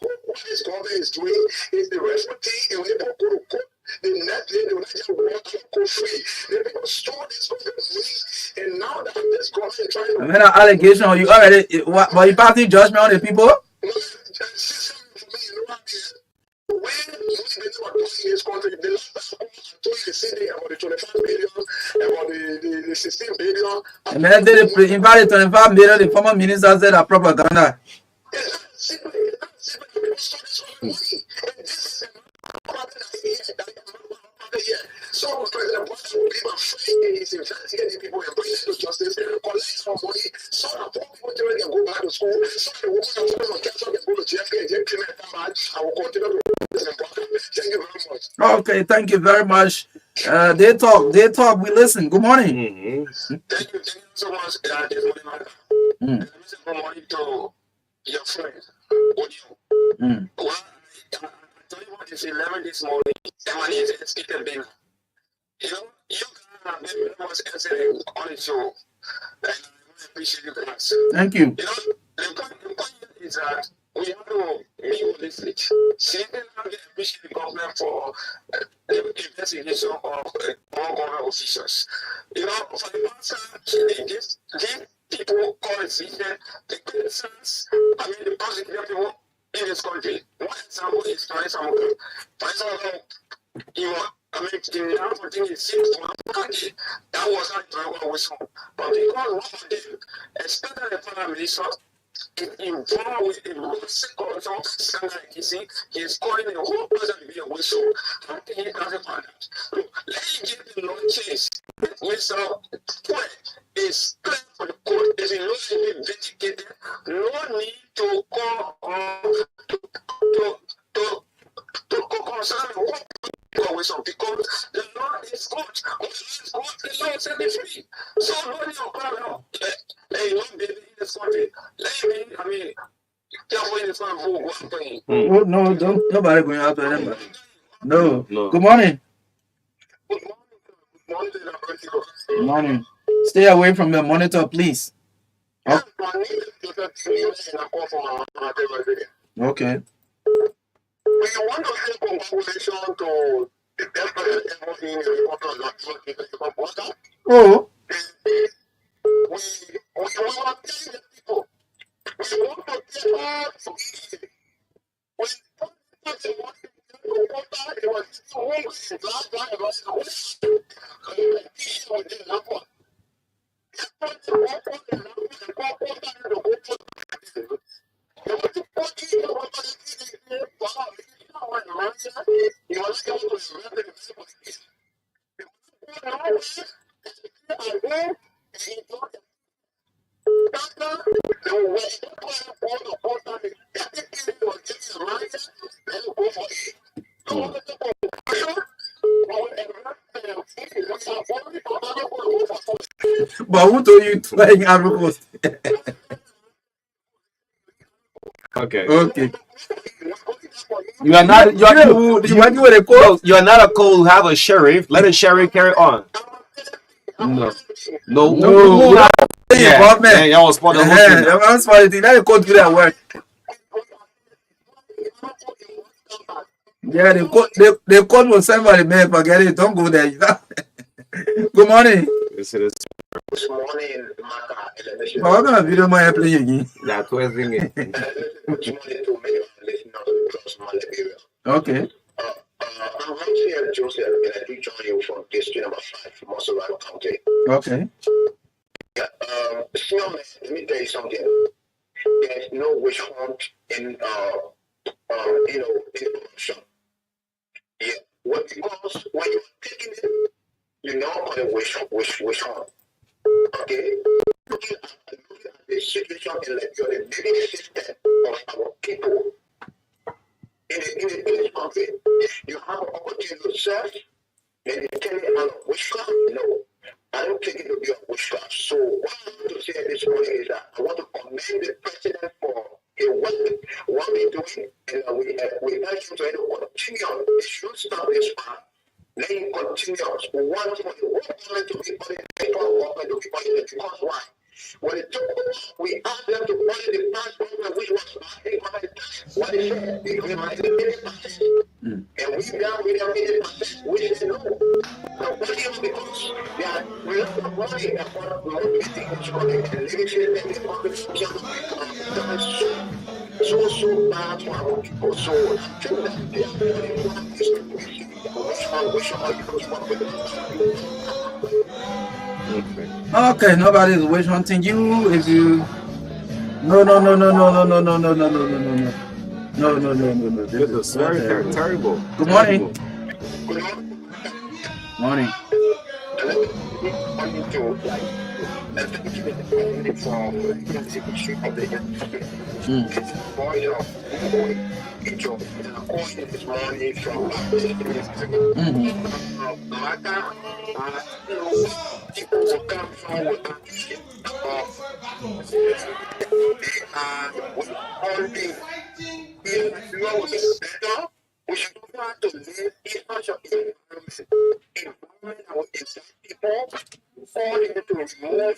What this government is doing is the respecting, and when people go to court, the next day they will not just walk and go free. The people store this government money, and now that this government is trying to. I mean, an allegation, you already, but you passing judgment on the people? When they were doing this country, the last time I told you the city about the 25 billion, about the 16 billion. And then they invited 25 million, the former minister said that propaganda. So President Bush will give a free is investigating people and bring them to justice, collect some money, so that poor people children can go back to school, so the women and children on cancer can go to JFK and get treatment and come back. I will continue to President Bush. Thank you very much. Okay, thank you very much. They talk, we listen. Good morning. Thank you so much. This morning, Marka. And listen, good morning to your friend, O'Neill. Well, I tell you what, it's 11 this morning, and my name is Escape Bina. You know, you guys have been very much excellent on the show, and I really appreciate you guys. Thank you. You know, the point is that we have to meet with this league. See, they appreciate the government for the investigation of all government officials. You know, for the past time, these people call it the citizens, I mean, the prosecutor people in this country. One example is Vanessa Muka. Vanessa, you know, I mean, the last thing is that was not very whistle. But because one of them, especially the Prime Minister, is involved with a massive corruption scandal like this, he is calling the whole person to be a whistle. How can he doesn't find that? Look, let him give the law change. Mr. Point is clear for the court. If he knows to be vindicated, no need to call to concern the whole people because the law is good. The law is set me free. So no need to call hey, no baby in this country. Let me, I mean, careful in this country. Oh, no, don't nobody going out to them. No. Good morning. Good morning. Good morning. Stay away from your monitor, please. Oh. Okay. We want to say congratulations to the best president ever in the Republic of Oh. We want to tell the people. We want to tell all the when the it was home last night about But who told you playing Ivory Coast? Okay. You are not. You are not a call. Have a sheriff. Let a sheriff carry on. No. Yeah, I was part of the was funny thing. Now you can't do that work. Yeah, the code will send for the mail. Forget it. Don't go there. Good morning. Good morning, Marka. What kind of video am I playing again? That's what I'm thinking. Okay. I'm here, Joseph, and I do join you from district number 5 from Mossad County. Okay. Yeah. Senior man, let me tell you something. There's no witch hunt in in corruption. Yeah. Because when you're taking it, you know on a witch hunt. Okay? Looking at the situation in Liberia, the living system of our people in this country. You have an opportunity to serve, and you tell me I'm a witchcraft? No. I don't think it will be a witchcraft. So what I want to say this morning is that I want to commend the president for his work, what he's doing, and we urge him to continue. He should stop this path. Let him continue. We want for the whole government to be on the paper, government to be on the because why? When it took over, we asked them to follow the past government, which was what they said, they realized the 80%. And we down with them 80%, we said no. No, because they are we have the money that for motivating each other and leadership and the public so bad for our people. So I think that they are very important which one you know what with Okay, nobody is witch hunting you. If you no. This is very terrible. Good morning. Morning. People will come from with we should try to live in such an environment that inside people fall into remove their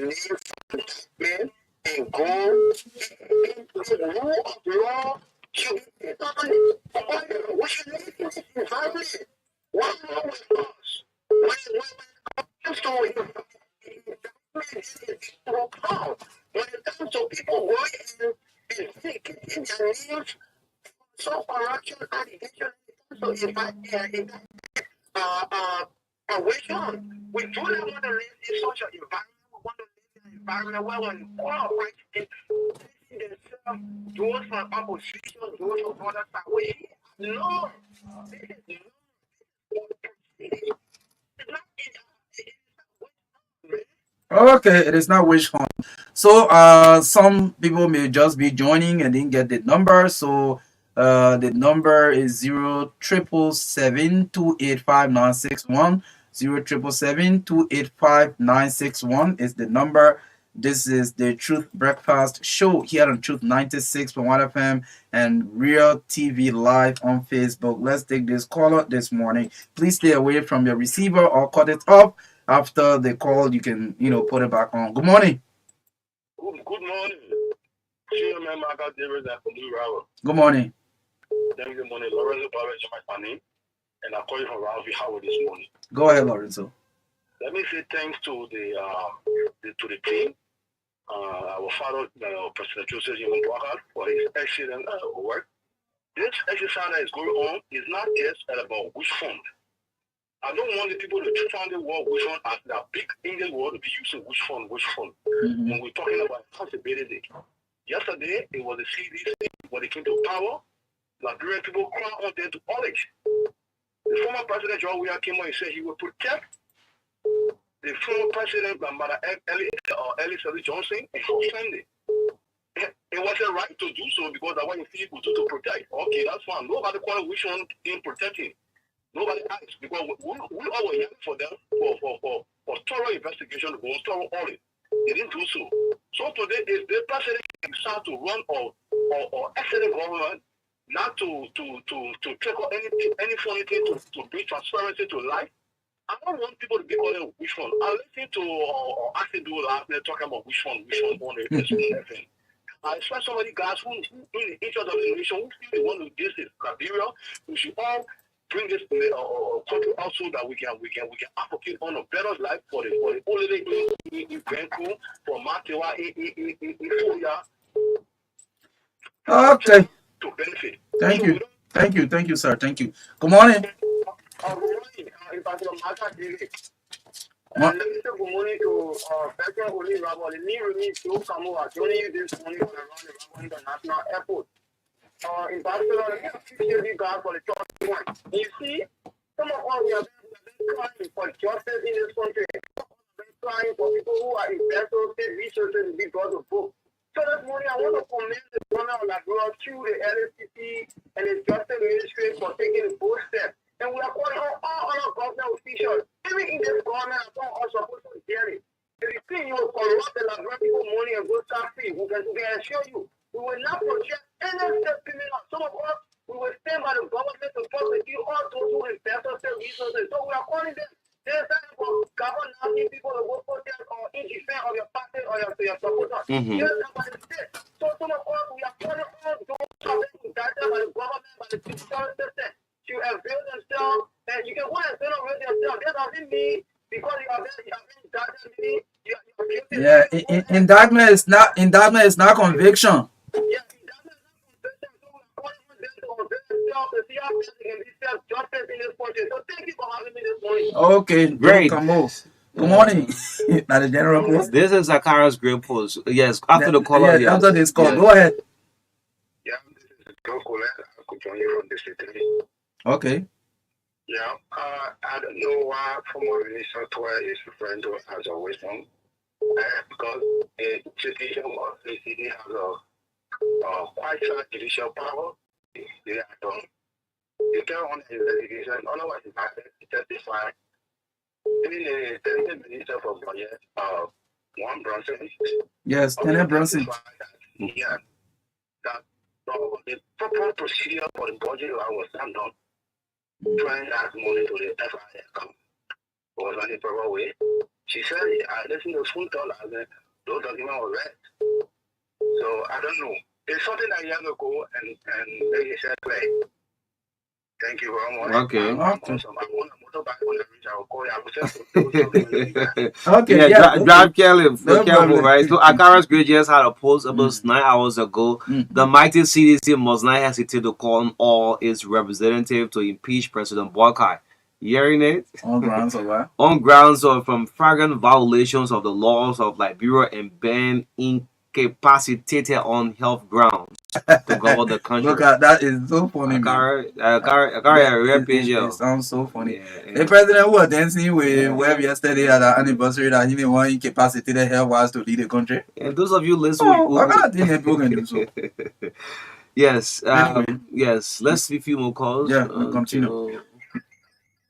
name from men and go into the rule of law should be done. We should live in this environment. What's wrong with us? When it comes to people going and thinking in their names, so corruption, allegation, so if I which one? We do not want to live in such an environment. We want to live in an environment where when all right themselves, those from opposition, those from other side, we no, this is Okay, it is not witch hunt. So some people may just be joining and didn't get the number. So the number is 07772859610. 07772859610 is the number. This is the Truth Breakfast Show here on Truth 96.1 FM and Real TV Live on Facebook. Let's take this caller this morning. Please stay away from your receiver or cut it off. After the call, you can, put it back on. Good morning. Good morning. Marka, good morning. Good morning. Lorenzo is my name, and I'm calling from Ralphie Howard this morning. Go ahead, Lorenzo. Let me say thanks to the team, our father, President Joseph Marka, for his excellent work. This exercise that is going on is not just about which fund. I don't want the people to find the word which one as that big English word to be using which fund. Mm-hmm. When we're talking about accountability. Yesterday, it was the CDC when they came to power. Liberian people cry on them to knowledge. The former president, John Weah, came on and said he would protect the former president, Mother Ellie Johnson, and he signed it. It wasn't right to do so because that's what you people do to protect. Okay, that's fine. Nobody called which one in protecting. Nobody asked because we all were yelling for them for thorough investigation, for thorough audit. They didn't do so. So today, if the president decides to run or excellent government, not to check out any funny thing to bring transparency to life, I don't want people to be calling which one. I listened to Acid do last night talking about which one on the thing. I expect somebody guys who in the interest of the nation who feel they want to do this Liberia, we should all bring this country out so that we can advocate on a better life for the holiday in Vancouver, for Matewa in Okay. To benefit. Thank you, sir. Thank you. Good morning. Good morning to Veteran Oli Rabbi. The new release to Samoa joining you this morning from around the Rabbi International Airport. In Barcelona, we guard for the church one. You see, some of us we have been crying for justice in this country. We've been crying for people who are investors, researchers, to be brought to book. are all supposed to hear it. If you think you will corrupt the Nigerian people money and go start free, we can assure you, we will not project any state criminal. Some of us, we will stand by the government to prosecute all those who invest in state resources. So we are calling them. There's time for government asking people to go protest or in defense of your party or your supporters. There's time by the state. So some of us, we are calling all those who are being indicted by the government, by the judicial system, to avail themselves. And you can go and say avail themselves. That doesn't mean because you have been indicted, meaning indictment is not conviction. Yeah, indictment is not conviction. So we are calling on them to avail themselves to see how best they can be self-justice in this country. So thank you for having me this morning. Okay, great. Come on. Good morning. Now the general post. This is Zakara's great post. Yes, after the call. Yeah, after this call. Go ahead. Yeah, this is John Colette. I could join you from the city. Okay. Yeah, I don't know why former Minister Toya is referring to as a wisdom. Because the judicial of the city has a quite large judicial power. They are done. They carry on the investigation. Otherwise, it's not testify. Even the President Minister for Budget, Juan Bronson. Yes, Kenneth Bronson. Yeah, that the proper procedure for the budget was not done. Trying to add money to the FIA account was not the proper way. She said, I listened to the phone call and those documents were read. So I don't know. It's something that you have to go and they said, play. Thank you very much. Okay. I'm on a motorbike on the bridge. I will call you. Okay. Yeah, drive carefully, careful, right? So Akara's Great just had a post about 9 hours ago. The mighty CDC must not hesitate to call on all its representatives to impeach President Barker. Hearing it? On grounds of what? On grounds of from flagrant violations of the laws of Liberia and being incapacitated on health grounds to govern the country. Look at that, is so funny, man. It sounds so funny. Yeah. The president was dancing with Webb yesterday at the anniversary that he didn't want incapacitated health wise to lead the country. And those of you listening, I think people can do so. Yes. Anyway. Yes. Let's see a few more calls. Yeah, we'll continue.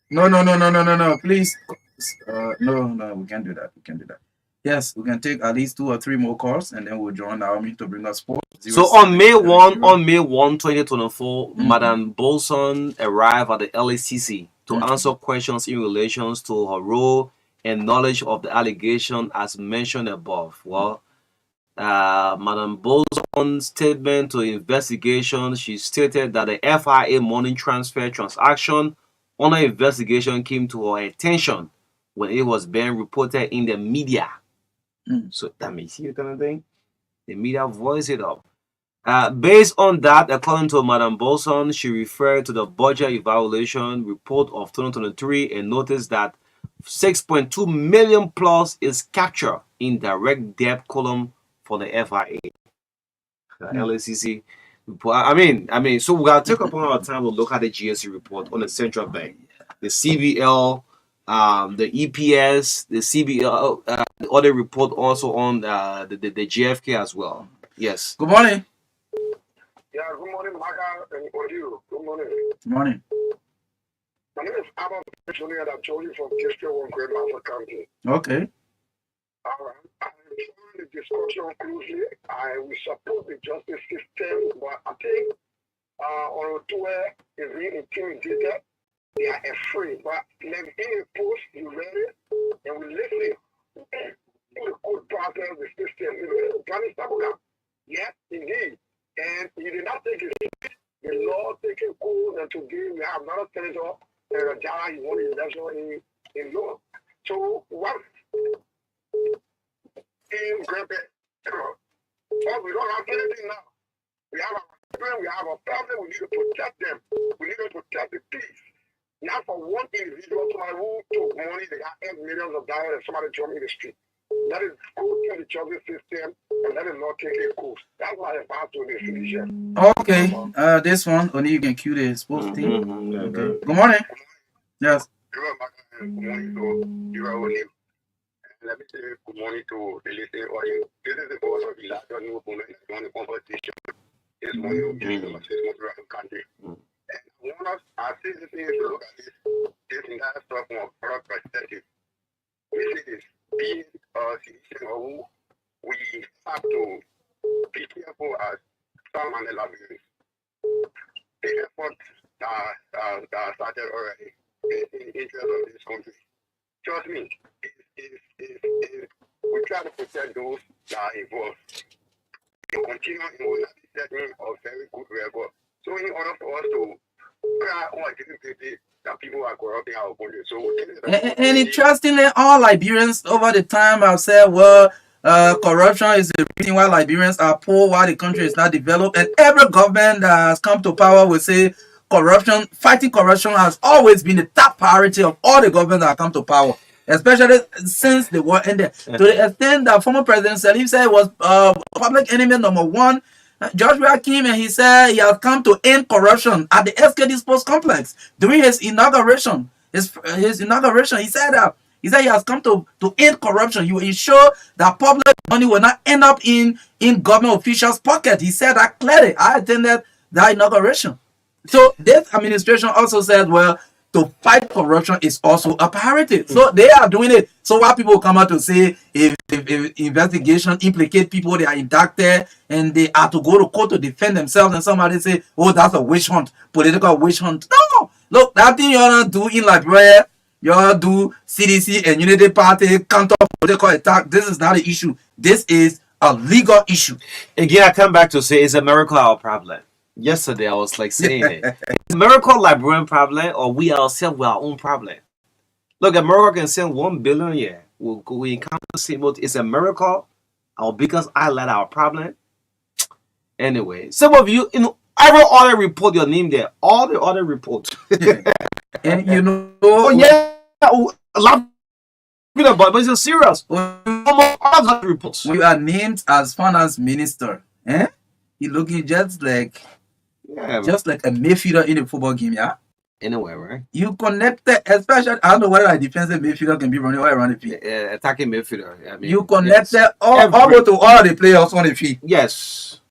No. Please. No, we can't do that. Yes, we can take at least 2 or 3 more calls and then we'll join our meet to bring us sports. So on May 1, 2024, Madam Bolson arrived at the LACC to answer questions in relation to her role and knowledge of the allegation as mentioned above. Well, Madam Bolson's statement to investigation, she stated that the FIA money transfer transaction under investigation came to her attention when it was being reported in the media. So that makes you kind of thing. The media voiced it up. Based on that, according to Madam Bolson, she referred to the budget evaluation report of 2023 and noticed that 6.2 million plus is captured in direct debt column for the FIA. LACC. I mean, so we gotta take upon our time to look at the GSE report on the central bank, the CBL, the EPS, the CBL, the other report also on the JFK as well. Yes. Good morning. Yeah, good morning, Marka and Audio. Good morning. Good morning. My name is Abba Petronia, and I'm joining from District 1 Great Mountain County. Okay. I'm following the discussion closely. I will support the justice system, but I think on Twitter is being intimidated. They are afraid, but like in a post, you read it, and we listen to the good process of the system. Yes, indeed. And he did not take it. The law taking cool, and today we have another senator, and Jala, he won the election in law. So, what? In Grandpa, but we don't have anything now. We have a children, we have a family, we need to protect them. We need to protect the peace. Not for one individual, somebody who took money, they got millions of dollars, and somebody jumped in the street. That is good to the justice system, and that is not taking course. That's why I found to the solution. Okay, this one, only you can cue the sports team. Okay. Good morning. Yes. Good morning to you. Let me say good morning to the listening audience. This is the voice of the last new movement on the competition. This morning of the country. And I say this thing to look at this entire stuff from a product perspective. being a citizen who we have to be careful as some and the effort that started already in interest of this country. Trust me, if we try to protect those that are involved, we continue in setting a very good record. So in order for us to cry or different people that people are corrupting our country. So and interestingly, all Liberians over the time have said, well, corruption is the reason why Liberians are poor, why the country is not developed. And every government that has come to power will say fighting corruption has always been the top priority of all the governments that have come to power, especially since the war ended. To the extent that former President Salif said was public enemy number one, Joshua came and he said he has come to end corruption at the SKD Sports Complex during his inauguration. His inauguration, he said that. He said he has come to end corruption. He will ensure that public money will not end up in government officials' pocket. He said that clearly. I attended that inauguration. So this administration also said, well, to fight corruption is also a priority. So they are doing it. So why people come out to say if investigation implicate people, they are indicted and they are to go to court to defend themselves, and somebody say, oh, that's a witch hunt, political witch hunt. No, look, that thing you don't do in Liberia, you do CDC and Unity Party counter political attack. This is not an issue. This is a legal issue. Again, I come back to say it's a miracle our problem. Yesterday, I was like saying it. It's a miracle Liberian problem, or we ourselves with our own problem. Look, America can send 1 billion a year. We encounter the same. It's a miracle, or because I let our problem. Anyway, some of you, every other report your name there, all the other reports. And you know, oh yeah, a lot. But it's serious. Almost all the reports. You are named as finance minister. You looking just like a midfielder in a football game, yeah? Anyway, right? You connected, especially, I don't know whether a defensive midfielder can be running all around the field. Yeah, attacking midfielder. I mean, you connected almost to all the players on the field. Yes.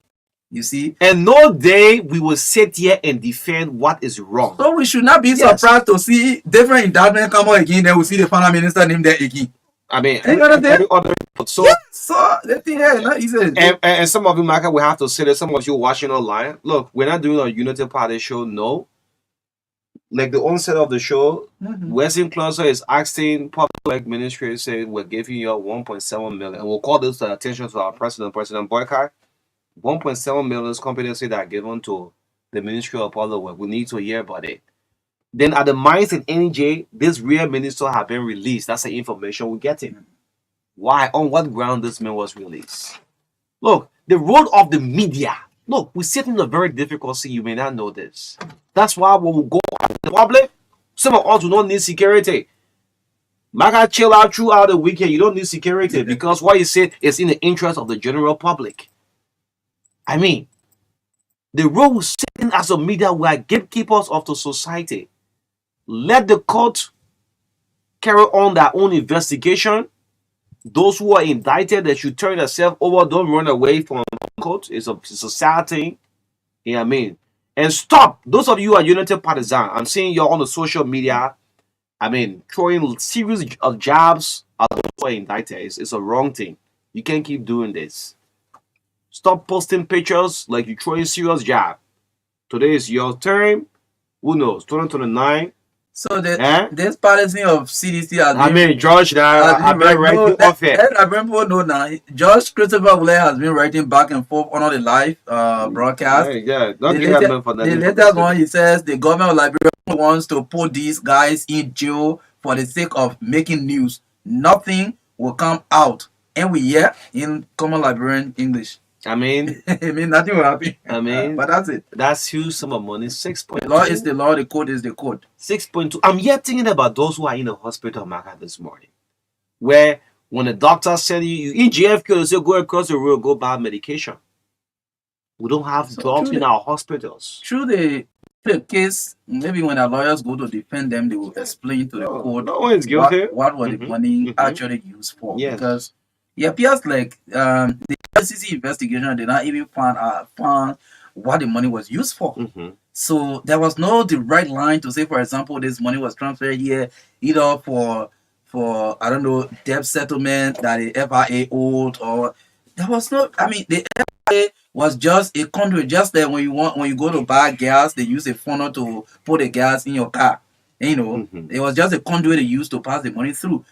You see? And no day we will sit here and defend what is wrong. So we should not be surprised to see different indictment come out again, then we see the finance minister named there again. I mean, every other report. So, so the thing here is not easy. And some of you, Marka, we have to say that some of you watching online, look, we're not doing a Unity Party show, no. Like the onset of the show, Western Closer is asking public ministry, say we're giving you 1.7 million. And we'll call this the attention to our president, President Boycott. 1.7 million is competency that are given to the Ministry of Public Work. We need to hear about it. Then at the mines in NJ, this real minister have been released. That's the information we're getting. Why? On what ground this man was released? Look, the role of the media. Look, we sit in a very difficult scene. You may not know this. That's why when we go out in the public, some of us do not need security. Marka chill out throughout the weekend. You don't need security because what you say is in the interest of the general public. I mean, the role sitting as a media, we are gatekeepers of the society. Let the court carry on their own investigation. Those who are indicted, they should turn themselves over. Don't run away from court. It's a sad thing. You know what I mean? And stop. Those of you who are Unity partisan, I'm seeing you on the social media. I mean, throwing series of jabs at those who are indicted. It's a wrong thing. You can't keep doing this. Stop posting pictures like you're throwing serious jab. Today is your turn. Who knows? 2029. So this policy of CDC has been, George, I've been writing off it. I remember now. George Christopher Blair has been writing back and forth on the live broadcast. The latest one, he says the government of Liberia wants to put these guys in jail for the sake of making news. Nothing will come out. And we hear in common Liberian English. I mean, nothing will happen. I mean, but that's it. That's huge sum of money. 6.2. The law is the law. The code is the code. 6.2. I'm yet thinking about those who are in the hospital, Marka, this morning, where when the doctor said you in GFQ, they say go across the road, go buy medication. We don't have dogs in our hospitals. Through the case, maybe when our lawyers go to defend them, they will explain to the court what were the money actually used for. Yes. Because it appears like the FCC investigation did not even find what the money was used for. So there was no the right line to say, for example, this money was transferred here either for for I don't know debt settlement that the FIA owed, or there was no. I mean, the FIA was just a conduit. Just that when you go to buy gas, they use a funnel to put the gas in your car. You know, it was just a conduit they used to pass the money through.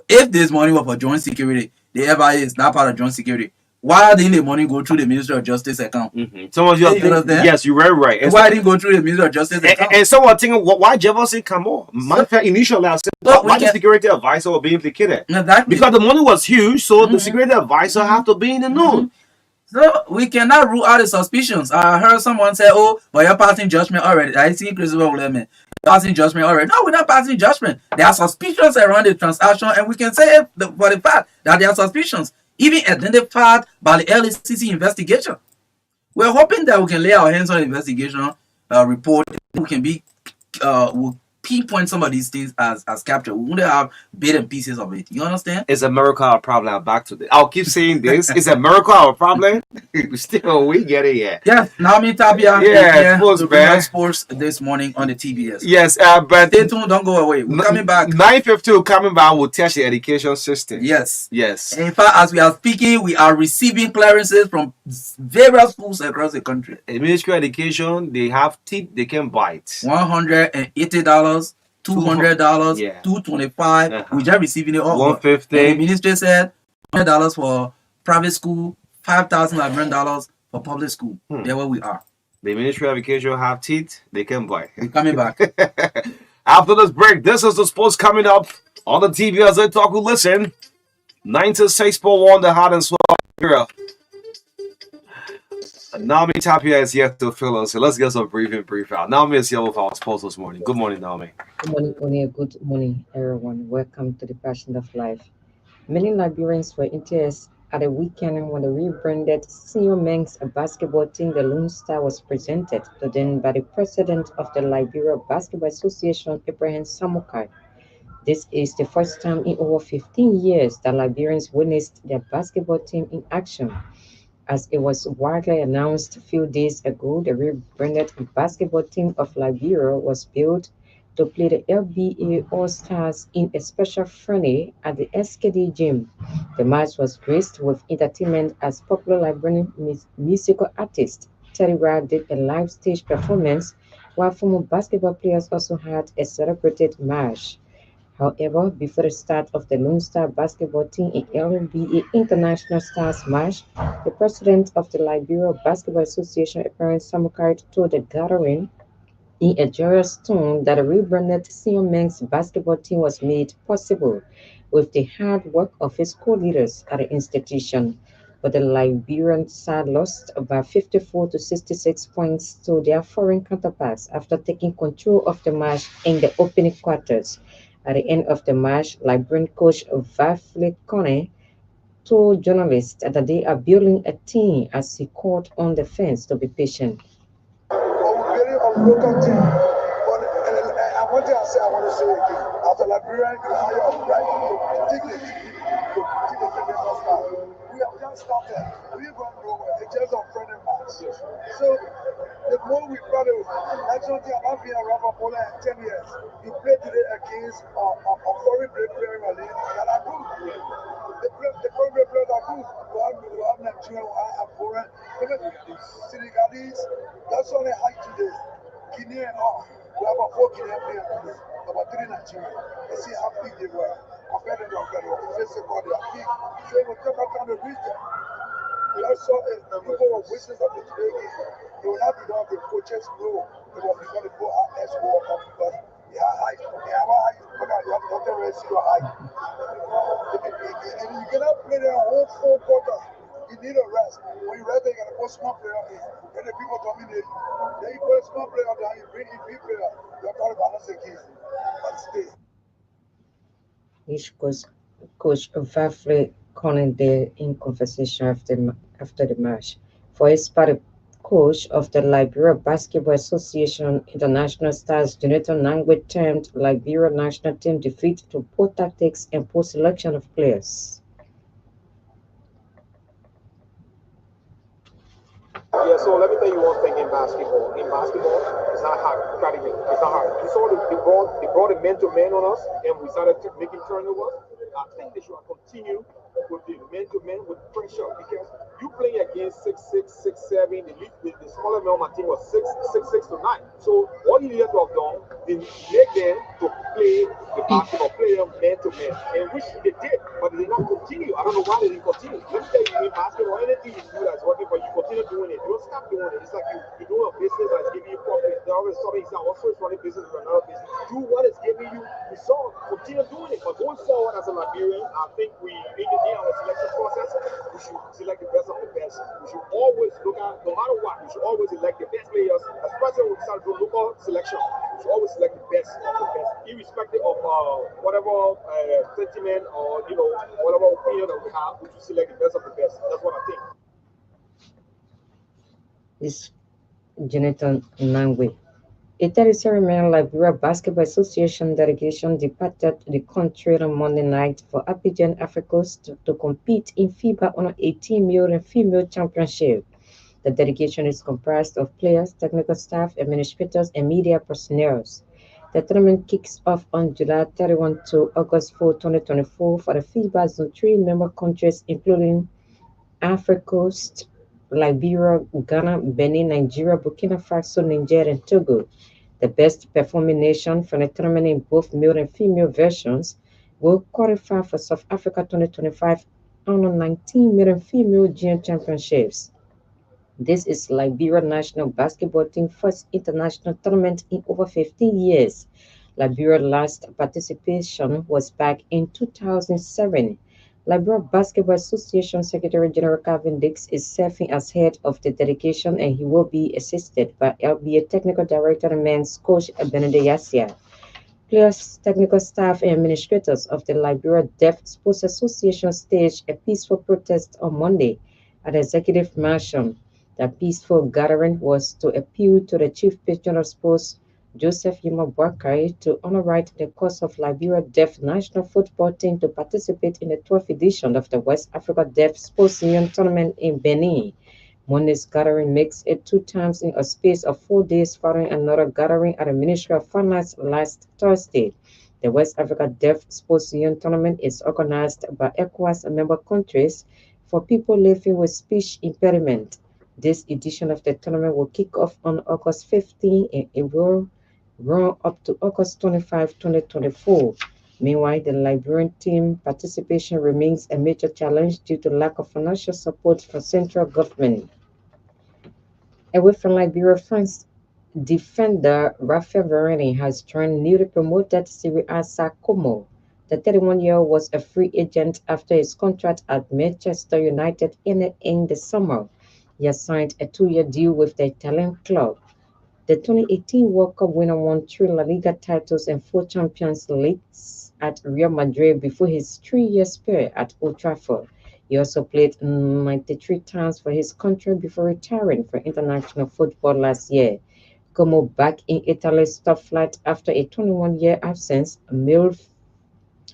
If this money was for joint security, the FIA is not part of joint security. Why didn't the money go through the Ministry of Justice account? Some of you understand? Yes, you're very right. And why didn't go through the Ministry of Justice account? And someone thinking, why Jefferson come on? Matter of fact, initially I said, why the security advisor will be implicated? Exactly. Because the money was huge, so the security advisor have to be in the know. So we cannot rule out the suspicions. I heard someone say, "Oh, but you're passing judgment already." I think Christopher will let me passing judgment already. No, we're not passing judgment. There are suspicions around the transaction, and we can say for the fact that there are suspicions, even identified by the LACC investigation. We're hoping that we can lay our hands on the investigation report. We can be we'll pinpoint some of these things as captured. We wouldn't have bit and pieces of it. You understand? Is America our problem? I'm back to this. I'll keep saying this. Is America our problem? Still, we get it yet. Yes, Naomi Tapia. Yeah, sports this morning on the TBS. Yes, but stay tuned. Don't go away. We're coming back. 9:50 coming back. We'll test the education system. Yes, yes. In fact, as we are speaking, we are receiving clearances from various schools across the country. The Ministry of Education, they have teeth they can bite. $180, $200, yeah. $225. We just receiving it all. $150. The ministry said $100 for private school, $5,000 for public school. There where we are. The Ministry of Education have teeth they can bite. We're coming back. After this break, this is the sports coming up on the TV as I talk. Listen, 96.1 the hot and swell. Naomi Tapia is here to fill us. So let's get some brief out. Naomi is here with our sports this morning. Good morning, Naomi. Good morning, Oni. Good morning, everyone. Welcome to the Passion of Life. Many Liberians were interested at the weekend when the rebranded senior men's basketball team, the Lone Star, was presented to them by the president of the Liberia Basketball Association, Ibrahim Samukai. This is the first time in over 15 years that Liberians witnessed their basketball team in action. As it was widely announced a few days ago, the rebranded basketball team of Liberia was built to play the LBA All-Stars in a special friendly at the SKD gym. The match was graced with entertainment as popular Liberian musical artist Terry Rad did a live stage performance, while former basketball players also had a celebrated match. However, before the start of the Lone Star basketball team in LNBA International Stars match, the president of the Liberia Basketball Association, Ibrahim Samukai, told the gathering in a joyous tone that the rebranded senior men's basketball team was made possible with the hard work of his co-leaders at the institution. But the Liberian side lost by 54 to 66 points to their foreign counterparts after taking control of the match in the opening quarters. At the end of the match, Liberian coach Vafle Kone told journalists that they are building a team as he called on the fans to be patient. Local team. But I want to say again, as a Liberian, you have your right to dignity, we have just started. We are going nowhere. It's just a friendly match. So the more we battle, national team have been around for 10 years. You play today against a foreign player that are good. The foreign players are good. We have Nigeria, we have foreign. Senegalese, that's only high today. Guinea and all. We have a 4 Guinea players today, about 3 Nigeria. Let's see how big they were. Compared to the physical, they are big. So we talk about the region. We also people were witnesses of the today game. They will not be done the coaches know they were going to go out as well because they are high. They are high. You have to rest your high. And you cannot play the whole 4 quarters. You need a rest. When you rest, you got to put small player in. Then the people dominate you. Then you put a small player down, you bring in big player. You're trying to balance the case. But stay. Each coach Vafle Conande in conversation after the match. For his part, coach of the Liberia Basketball Association International Stars, Jonathan Nangwe, termed Liberia national team defeat to poor tactics and poor selection of players. Yeah, so let me tell you one thing in basketball. In basketball, it's not hard. It's not hard. You saw they brought a man to man on us, and we started making turnovers. I think they should continue with the man to man with pressure because you play against 6'6", 6'7". The smaller man on my team was 6'6" to 9. So what you need to have done is make them to play the basketball, play them man to man, and which they did, but they did not continue. I don't know why they didn't continue. Let me tell you, in basketball, anything you do that's working for you, continue doing it. Don't stop doing it. It's like you're doing a business that's giving you profit. There always something is also running business with another business. Do what is giving you results. Continue doing it. But going forward as a Liberian, I think we in our selection process, we should select the best of the best. We should always look at, no matter what, we should always select the best players, especially when we start doing local selection. We should always select the best of the best, irrespective of whatever sentiment or whatever opinion that we have. We should select the best of the best. That's what I think. Is Jonathan Nangwe. A 37-man Liberia Basketball Association delegation departed the country on Monday night for Abidjan, Africa Coast to compete in FIBA Under 18 male and female championship. The delegation is comprised of players, technical staff, administrators, and media personnel. The tournament kicks off on July 31 to August 4, 2024 for the FIBA Zone 3 member countries including Africa Coast, Liberia, Ghana, Benin, Nigeria, Burkina Faso, Niger, and Togo. The best performing nation from the tournament in both male and female versions will qualify for South Africa 2025 Under 19 male and female junior championships. This is Liberia national basketball team's first international tournament in over 15 years. Liberia's last participation was back in 2007. Liberia Basketball Association Secretary General Calvin Dix is serving as head of the delegation and he will be assisted by LBA Technical Director and men's coach Benedict Yasia. Players, technical staff, and administrators of the Liberia Deaf Sports Association staged a peaceful protest on Monday at the Executive Mansion. The peaceful gathering was to appeal to the Chief Patron of Sports, Joseph Yuma Boakai, to underwrite the cause of Liberia Deaf national football team to participate in the 12th edition of the West Africa Deaf Sports Union Tournament in Benin. Monday's gathering makes it 2 times in a space of 4 days following another gathering at the Ministry of Finance last Thursday. The West Africa Deaf Sports Union Tournament is organized by ECOWAS member countries for people living with speech impairment. This edition of the tournament will kick off on August 15 and it will run up to August 25, 2024. Meanwhile, the Liberian team participation remains a major challenge due to lack of financial support from central government. Away from Liberia, France defender Rafael Varane has joined newly promoted Serie A Como. The 31-year-old was a free agent after his contract at Manchester United ended in the summer. He has signed a 2-year deal with the Italian club. The 2018 World Cup winner won 3 La Liga titles and 4 Champions Leagues at Real Madrid before his 3-year spell at Old Trafford. He also played 93 times for his country before retiring from international football last year. Como, back in Italy's top flight after a 21-year absence,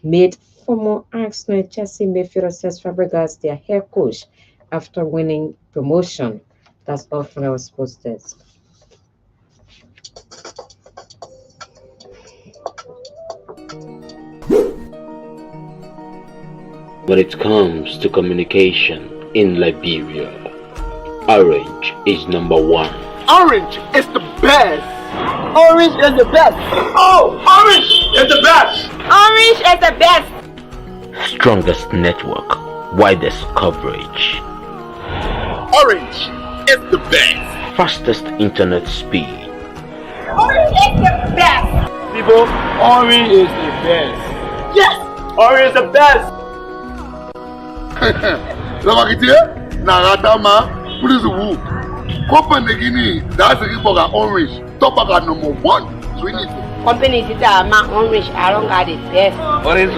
made former Arsenal and Chelsea midfielder Cesc Fabregas their head coach after winning promotion. That's all from our sports desk. When it comes to communication in Liberia, Orange is number 1. Orange is the best! Orange is the best! Oh, Orange is the best! Orange is the best! Strongest network, widest coverage. Orange is the best! Fastest internet speed. Orange is the best! People, Orange is the best! Yes! Orange is the best! Lawakite, Naratama, please woo. Company Guinea, that's a Riboga Orange, Topaga number 1. So we need to. Company Tita, my Orange, I don't got it best. Orange,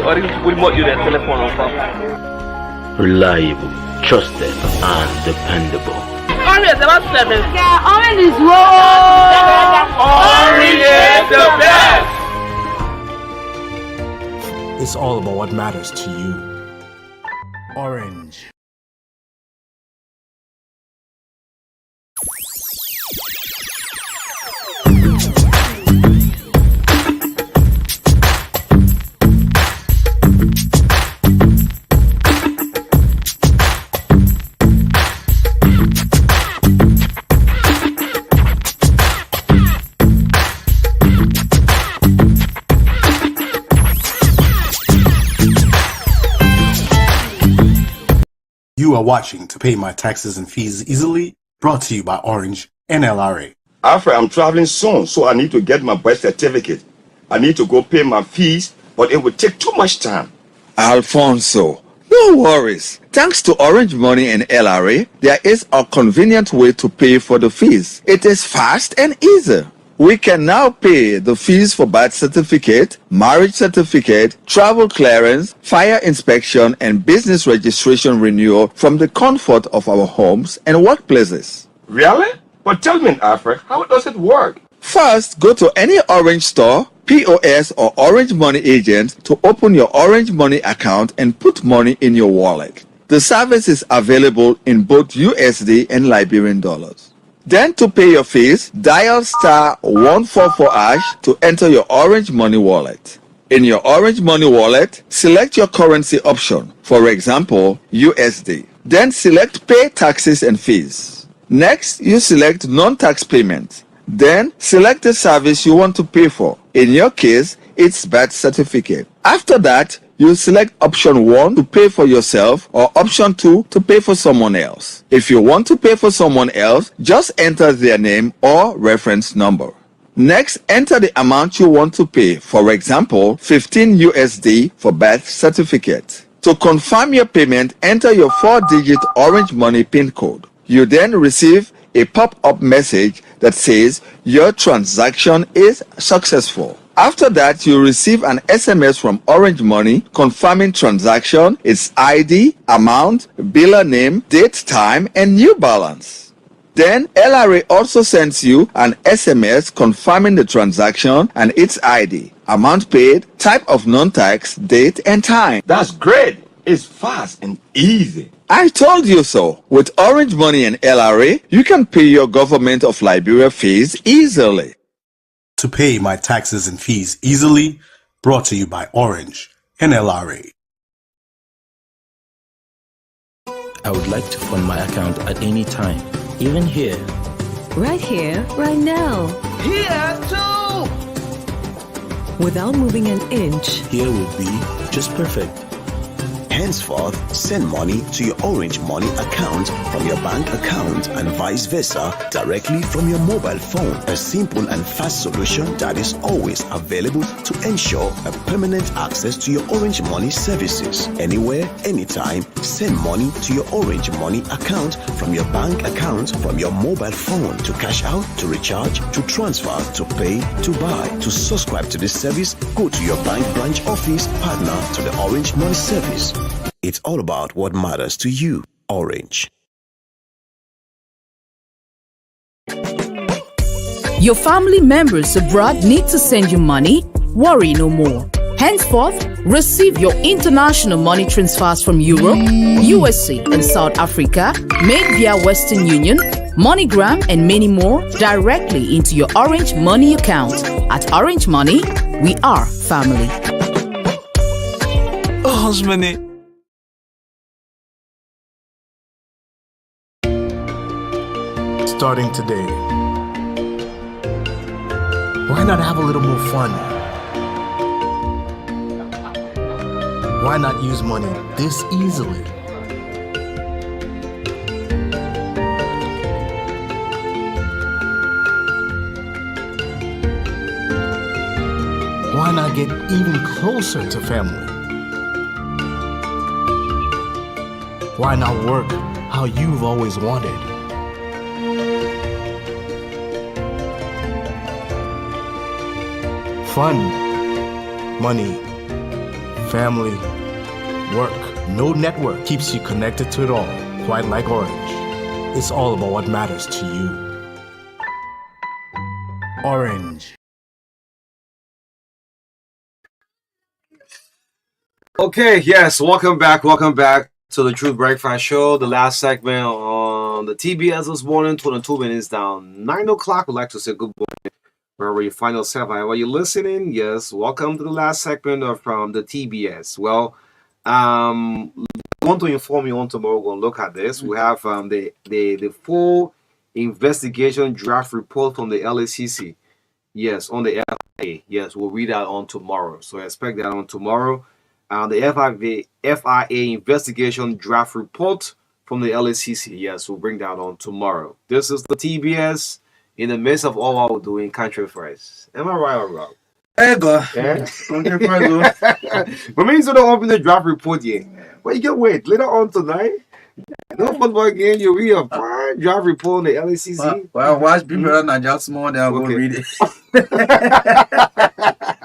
will want you their telephone number. Reliable, trusted, and dependable. Orange is about 7. Yeah, Orange is wrong! Orange is the best! It's all about what matters to you. Orange. You are watching To Pay My Taxes and Fees Easily, brought to you by Orange and LRA. Alfred, I'm traveling soon, so I need to get my birth certificate. I need to go pay my fees, but it will take too much time. Alfonso, no worries. Thanks to Orange Money and LRA, there is a convenient way to pay for the fees. It is fast and easy. We can now pay the fees for birth certificate, marriage certificate, travel clearance, fire inspection, and business registration renewal from the comfort of our homes and workplaces. Really? But tell me, Alfred, how does it work? First, go to any Orange store, POS, or Orange Money agent to open your Orange Money account and put money in your wallet. The service is available in both USD and Liberian dollars. Then to pay your fees, dial *144# to enter your Orange Money wallet. In your Orange Money wallet, select your currency option, for example, USD. Then select Pay Taxes and Fees. Next, you select Non-Tax Payment. Then select the service you want to pay for. In your case, it's birth certificate. After that, you select option 1 to pay for yourself or option 2 to pay for someone else. If you want to pay for someone else, just enter their name or reference number. Next, enter the amount you want to pay, for example, 15 USD for birth certificate. To confirm your payment, enter your 4-digit Orange Money PIN code. You then receive a pop-up message that says your transaction is successful. After that, you receive an SMS from Orange Money confirming transaction, its ID, amount, biller name, date, time, and new balance. Then LRA also sends you an SMS confirming the transaction and its ID, amount paid, type of non-tax, date, and time. That's great. It's fast and easy. I told you so. With Orange Money and LRA, you can pay your government of Liberia fees easily. To Pay My Taxes and Fees Easily, brought to you by Orange and LRA. I would like to fund my account at any time, even here. Right here, right now. Here too! Without moving an inch. Here would be just perfect. Henceforth, send money to your Orange Money account from your bank account and vice versa directly from your mobile phone. A simple and fast solution that is always available to ensure a permanent access to your Orange Money services. Anywhere, anytime, send money to your Orange Money account from your bank account from your mobile phone to cash out, to recharge, to transfer, to pay, to buy. To subscribe to this service, go to your bank branch office partner to the Orange Money service. It's all about what matters to you. Orange. Your family members abroad need to send you money? Worry no more. Henceforth, receive your international money transfers from Europe, USA, and South Africa made via Western Union, MoneyGram, and many more directly into your Orange Money account. At Orange Money, we are family. Husband. Starting today, why not have a little more fun? Why not use money this easily? Why not get even closer to family? Why not work how you've always wanted? Fun, money, family, work. No network keeps you connected to it all, quite like Orange. It's all about what matters to you. Orange. Okay, yes, welcome back to the Truth Breakfast Show, the last segment on the TBS this morning, 22 minutes down, 9 o'clock. We'd like to say good morning wherever you find yourself. Are you listening? Yes, welcome to the last segment from the TBS. Well, I want to inform you on tomorrow. We're going to look at this. We have the full investigation draft report from the LACC. Yes, on the FIA. Yes, we'll read that on tomorrow. So expect that on tomorrow. The FIA investigation draft report from the LACC. Yes, we'll bring that on tomorrow. This is the TBS in the midst of all what we're doing, country first. Am I right or wrong? There you go. Yeah. Country first. But means you don't open the draft report yet. Well, you can wait later on tonight. No football game. You'll read a fine draft report on the LACC. Well, watch Big Brother and just more. Then I'll go read it.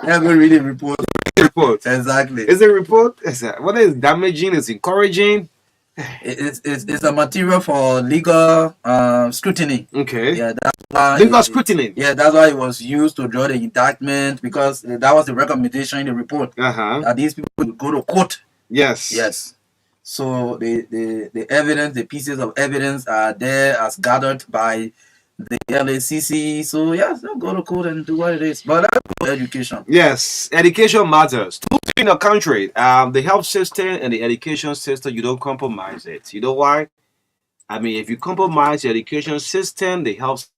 I'll go read the report. Exactly. Is it a report? Is that what is damaging? Is encouraging? It's a material for legal scrutiny. Okay. Yeah, that's why legal scrutiny. Yeah, that's why it was used to draw the indictment, because that was the recommendation in the report. That these people would go to court. Yes. Yes. So the evidence, the pieces of evidence are there as gathered by the LACC. So yes, they'll go to court and do what it is. But that's education. Yes, education matters. Two things in the country, the health system and the education system, you don't compromise it. You know why? I mean, if you compromise the education system, the health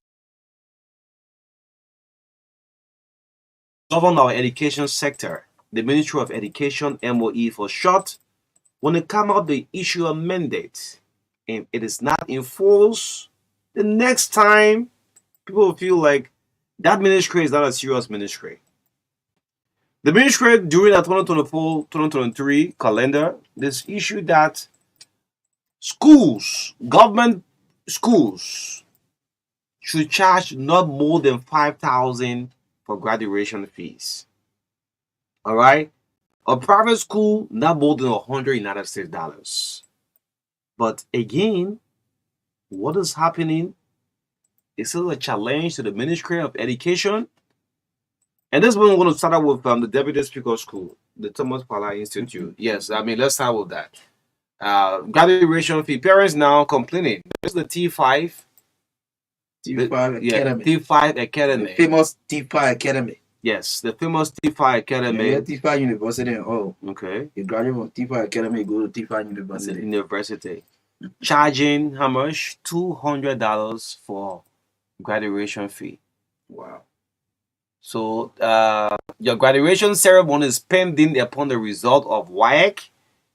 govern our education sector, the Ministry of Education, MOE for short, when they come out, they issue a mandate and it is not enforced, the next time people will feel like that ministry is not a serious ministry. The ministry during the 2024-2023 calendar, this issued that schools, government schools, should charge not more than $5,000 for graduation fees. All right? A private school, not more than $100 United States dollars. But again, what is happening is still a challenge to the Ministry of Education. And this one we're going to start out with the Deputy Speaker School, the Thomas Pala Institute. Yes, I mean, let's start with that. Graduation fee. Parents now complaining. This is the T5. T5 Academy. T5 Academy. The famous T5 Academy. Yes, the famous T5 Academy. Yeah, T5 University. Oh, okay. You graduate from T5 Academy, you go to T5 University. Charging how much? $200 for graduation fee. Wow. So your graduation ceremony is pending upon the result of WAEC,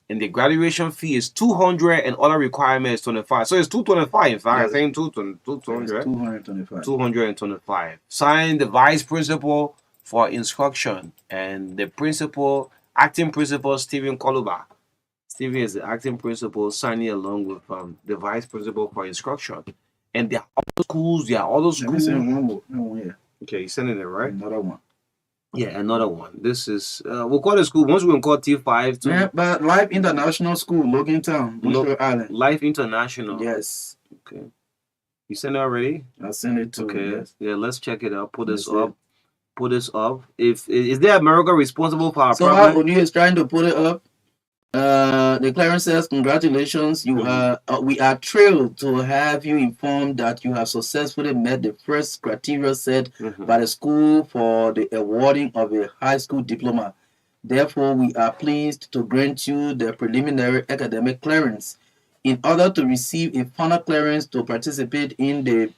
and the graduation fee is $200 and other requirements $25. So it's $225. In fact, I think $200. $225. Signed the vice principal for instruction and the principal, acting principal, Stephen Koluba. Stephen is the acting principal, signing along with the vice principal for instruction. And there are other schools. Okay, you sending it, right? Another one. Yeah, another one. This is we'll call the school. Once we're gonna call T5. Yeah, but Life International School, Logantown, Montreal Island. Life International. Yes. Okay. You sent it already? I sent it to. Okay. Yes. Yeah, let's check it out. Put this up. Put this up. If is there America responsible for our problem? So how is trying to put it up? The clearance says, congratulations, we are thrilled to have you informed that you have successfully met the first criteria set by the school for the awarding of a high school diploma. Therefore, we are pleased to grant you the preliminary academic clearance. In order to receive a final clearance to participate in the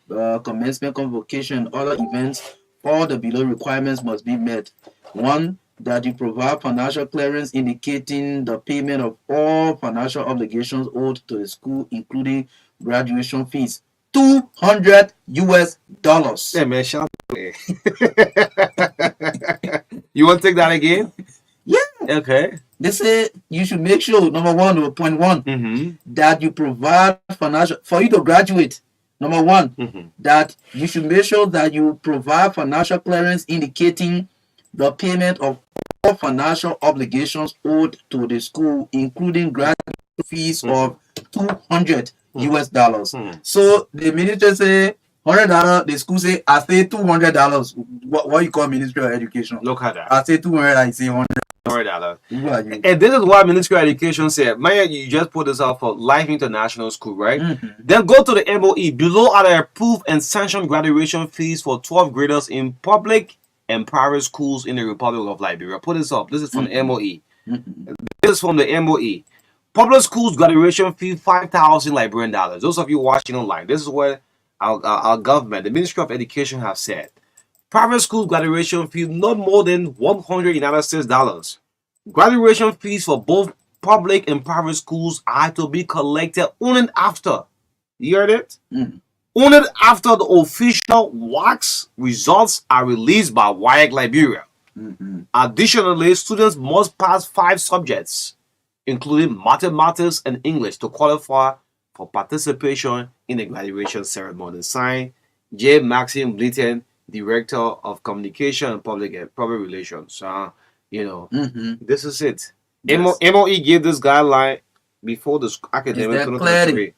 commencement convocation and other events, all the below requirements must be met. 1, that you provide financial clearance indicating the payment of all financial obligations owed to the school, including graduation fees. $200 US. Yeah, man, shout out. You want to take that again? Yeah. Okay. They say you should make sure, number 1, or point 1, that you provide financial, for you to graduate. Number 1, that you should make sure that you provide financial clearance indicating the payment of all financial obligations owed to the school, including graduation fees of $200 US. So the minister say $100. The school say I say $200. What you call Ministry of Education? Look at that. I say 200. I say $100. And this is what Ministry of Education said. Maya, you just put this out for Life International School, right? Then go to the MOE. Below are the approved and sanctioned graduation fees for 12th graders in public and private schools in the Republic of Liberia. Put this up. This is from the MOE. This is from the MOE. Public schools graduation fee $5,000 Liberian dollars. Those of you watching online, this is what our government, the Ministry of Education, have said. Private school graduation fee not more than $100 United States dollars. Graduation fees for both public and private schools are to be collected only after. You heard it? Only after the official WACS results are released by WAEC Liberia. Additionally, students must pass 5 subjects, including mathematics and English, to qualify for participation in the graduation ceremony. Signed, J. Maxim Blitten, Director of Communication and Public Relations. This is it. Yes. MOE gave this guideline before the academic 2023.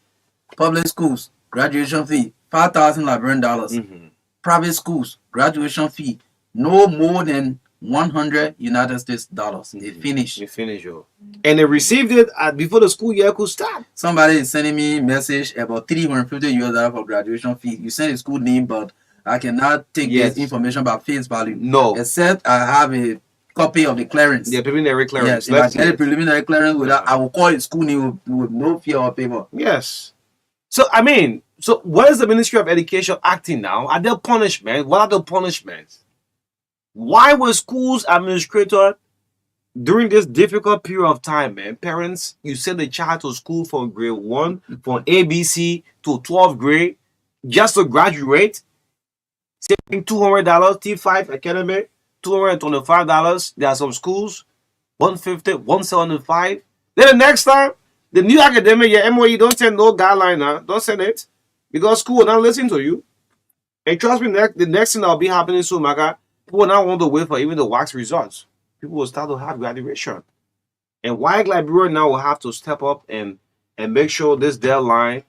Public schools, graduation fee, $5,000 Liberian. Private schools, graduation fee, no more than 100 United States dollars. They finish. And they received it before the school year could start. Somebody is sending me a message about $350 for graduation fee. You send a school name, but I cannot take this information by face value. No. Except I have a copy of the clearance. The preliminary clearance. Yes, if I get a preliminary clearance without, I will call a school name with no fear or favor. Yes. So what is the Ministry of Education acting now? Are there punishments? What are the punishments? Why were schools administrators during this difficult period of time, man? Parents, you send a child to school from grade 1, from ABC to 12th grade, just to graduate, saving $200, T5 academic, $225. There are some schools, $150, $175. Then the next time, the new academic year, MOE, don't send no guideline now. Don't send it. Because school will not listen to you. And trust me, the next thing that will be happening soon, Marka, people will not want to wait for even the WACS results. People will start to have graduation. And WAEC Liberia now will have to step up and make sure this deadline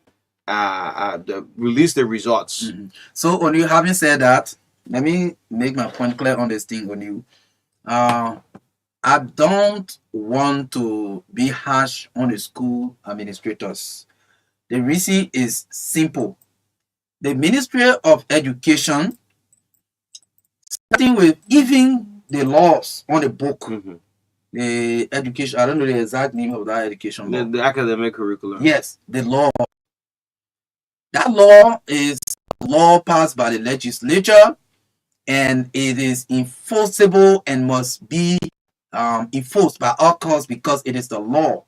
release the results. So, on you having said that, let me make my point clear on this thing on you. I don't want to be harsh on the school administrators. The reason is simple. The Ministry of Education, starting with even the laws on the book, the education, I don't know the exact name of that education law. The academic curriculum. Yes, the law. That law is a law passed by the legislature, and it is enforceable and must be enforced by all costs because it is the law.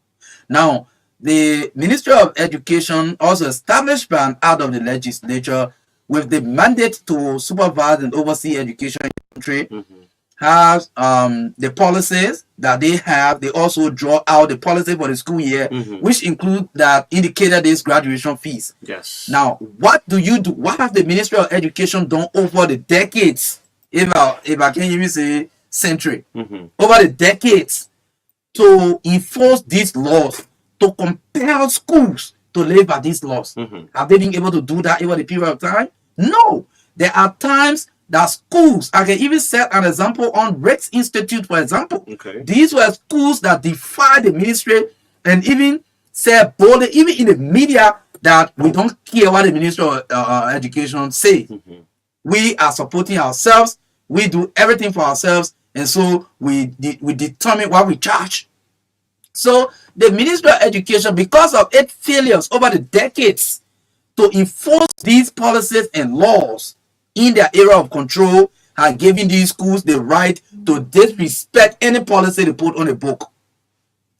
Now, the Ministry of Education, also established by an act of the legislature with the mandate to supervise and oversee education in the country, has the policies that they have. They also draw out the policy for the school year, which include that indicated this graduation fees. Yes. Now, what do you do? What has the Ministry of Education done over the decades? If I can even say century, over the decades, to enforce these laws, to compel schools to live by these laws? Have they been able to do that over the period of time? No. There are times that schools, I can even set an example on Rex Institute, for example. These were schools that defied the ministry and even said boldly, even in the media, that we don't care what the Ministry of Education say. We are supporting ourselves. We do everything for ourselves. And so we determine what we charge. So the Ministry of Education, because of its failures over the decades to enforce these policies and laws in their area of control, have given these schools the right to disrespect any policy they put on the book.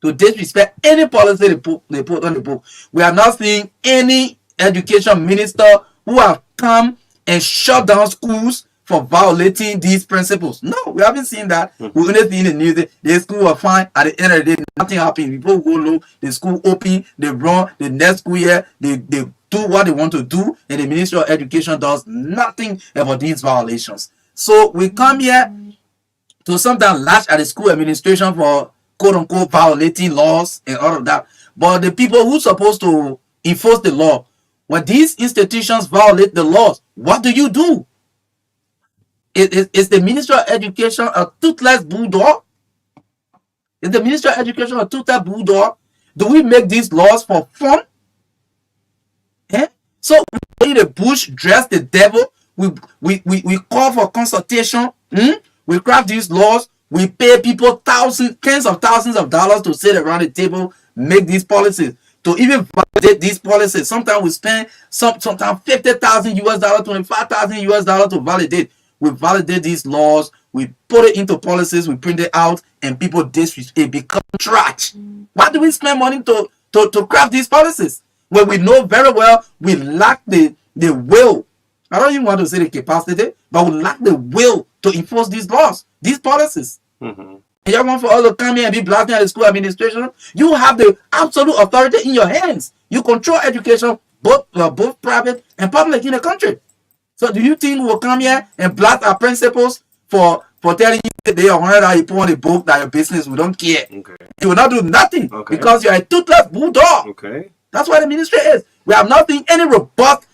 To disrespect any policy they put on the book. We are not seeing any education minister who have come and shut down schools for violating these principles. No, we haven't seen that. We only see in the news the school are fine. At the end of the day, nothing happened. People go low, the school open, they run, the next school year, they do what they want to do, and the Ministry of Education does nothing about these violations. So we come here to sometimes lash at the school administration for quote-unquote violating laws and all of that. But the people who are supposed to enforce the law, when these institutions violate the laws, what do you do? Is the Ministry of Education a toothless bulldog? Is the Ministry of Education a toothless bulldog? Do we make these laws for fun? So we in the bush dress the devil. We call for consultation. We craft these laws. We pay people tens of thousands of dollars to sit around the table, make these policies, to even validate these policies. Sometimes we spend sometimes $50,000 US, $25,000 US to validate. We validate these laws. we put it into policies, we print it out, and people disrespect it, become trash. Why do we spend money to craft these policies when we know very well we lack the will? I don't even want to say the capacity, but we lack the will to enforce these laws, these policies. Mm-hmm. You want for us to come here and be blasting at the school administration? You have the absolute authority in your hands. You control education, both private and public in the country. So do you think we'll come here and blast our principals for telling you that they are $100 you put on the book that your business, we don't care. Okay. You will not do nothing because you're a toothless bulldog. Okay. That's what the ministry is. We have not seen any robust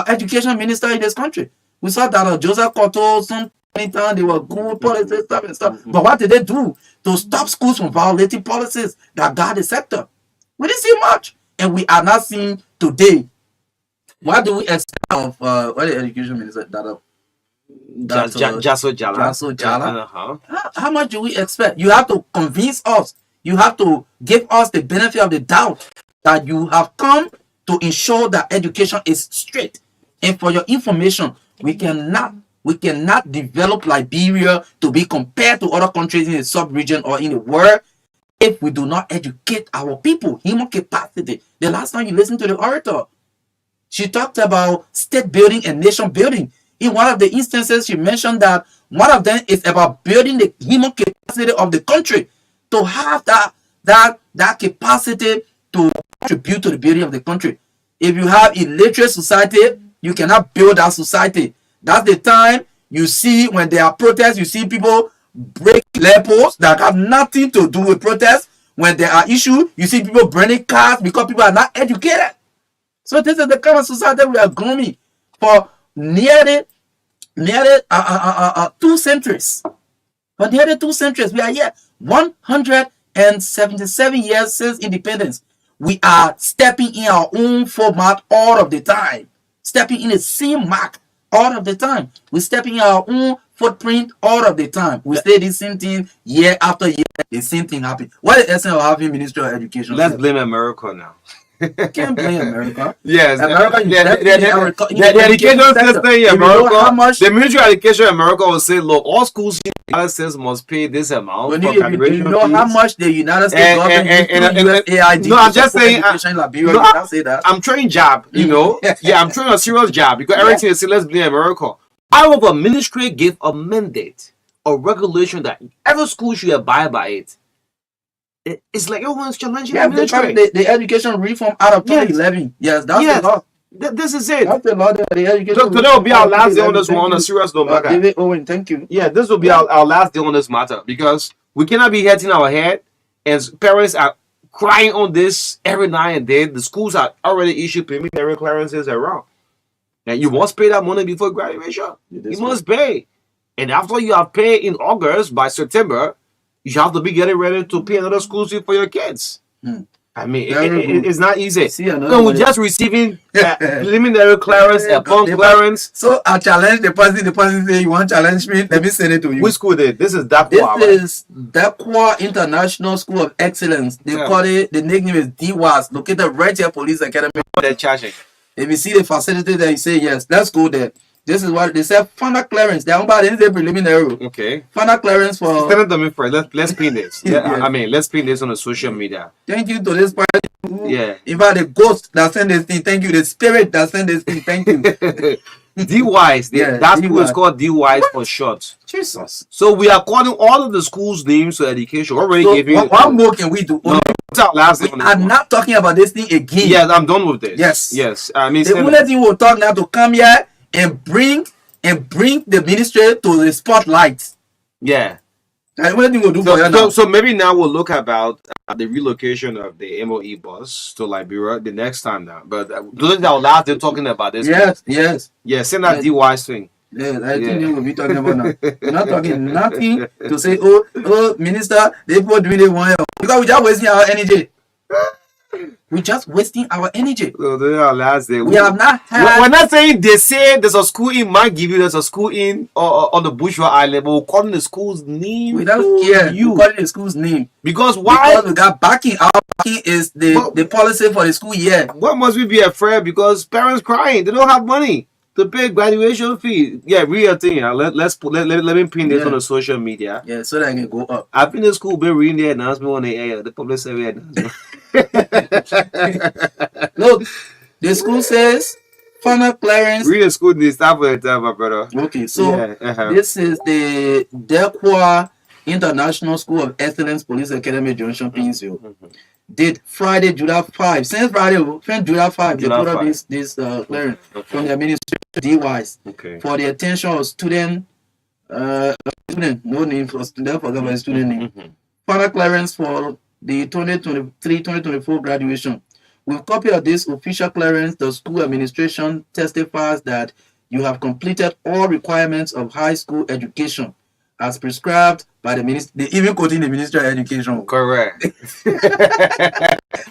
education minister in this country. We saw that Joseph Cotto, some time they were good policies, stuff and stuff. But what did they do to stop schools from violating policies that guard the sector? We didn't see much. And we are not seeing today. What do we expect of what the education minister Jaso Jala. How much do we expect? You have to convince us. You have to give us the benefit of the doubt that you have come to ensure that education is straight. And for your information, we cannot develop Liberia to be compared to other countries in the sub-region or in the world if we do not educate our people, human capacity. The last time you listened to the orator, she talked about state building and nation building. In one of the instances, she mentioned that one of them is about building the human capacity of the country to have that capacity to contribute to the building of the country. If you have illiterate society, you cannot build that society. That's the time you see when there are protests, you see people break lampposts that have nothing to do with protests. When there are issues, you see people burning cars because people are not educated. So this is the kind of society we are grooming for nearly 2 centuries. For nearly 2 centuries, we are here 177 years since independence. We are stepping in our own format all of the time, stepping in the same mark all of the time. We're stepping in our own footprint all of the time. We say the same thing year after year. The same thing happens. What is the essence of having Ministry of Education? Let's blame America now. Can't blame America. Yes, America. The education system in America, the Ministry of Education in America will say, look, all schools in the United States must pay this amount for graduation. You know how much the United States government USAID. No, I'm just saying. I'm trying job. You know, yeah, I'm trying a serious job because everything is let's blame America. How of a ministry give a mandate or regulation that every school should abide by it? It's like everyone's challenging the ministry. The education reform out of 2011. Yes, that's the law. This is it. That's the law. The education today will be our last day on this one on a serious note, Marka. David Owen, thank you. Yeah, this will be our last day on this matter because we cannot be hitting our head and parents are crying on this every night and day. The schools are already issued preliminary clearances around. And you must pay that money before graduation. You must pay. And after you have paid in August, by September, you have to be getting ready to pay another school fee for your kids. I mean, it's not easy. No, we're just receiving preliminary clearance upon clearance. So I challenge the person. The person say, "You want to challenge me? Let me send it to you." Which school did this? Is Dakwa? This is Dakwa International School of Excellence. They call it. The nickname is DWAS, located right here, Police Academy. They're charging. If you see the facility there, you say yes. Let's go there. This is what they said. Final clearance. They don't any preliminary. Okay. Final clearance for. Send it to me first. Let's pin this. I mean, let's pin this on the social media. Thank you to this party. Yeah. In fact, the ghost that sent this thing. Thank you. The spirit that sent this thing. Thank you. DWISE. That school is called DWISE for short. Jesus. So we are calling all of the schools names to education. Already gave you. What more can we do? No, I'm not talking about this thing again. Yes, I'm done with this. Yes. I mean, the only thing we'll talk now to come here and bring the ministry to the spotlight. Yeah. That's the only thing we'll do for you now. So maybe now we'll look about the relocation of the MOE bus to Liberia the next time now. But this is our last day talking about this. Yes. Yeah, send that DWISE thing. Yeah, I think we'll be talking about now. We're not talking nothing to say, oh, minister, they both doing it one year. Because we're just wasting our energy. We're just wasting our energy. So this is our last day. We have not had. We're not saying they say there's a school in might give you there's a school in or on the Bushwa Island, but we're calling the school's name. We don't care. We're calling the school's name. Because why? Because we got backing. Our backing is the policy for the school year. What must we be afraid? Because parents crying, they don't have money. to pay graduation fee. Yeah, real thing. Let me pin this on the social media. Yeah, so that I can go up. I've been in school, been reading the announcement on the air, the public survey announcement. Look, the school says final clearance. Read the school this time for the time, my brother. Okay, so this is the Delqua International School of Excellence Police Academy Junction, Painesville. Did Friday, July 5. Since Friday, July 5, they put up this clearance from the administration DYs for the attention of student, no name for student, forget my student name. Final clearance for the 2023-2024 graduation. With copy of this official clearance, the school administration testifies that you have completed all requirements of high school education as prescribed by the minister. They even quoting the Ministry of Education. Correct.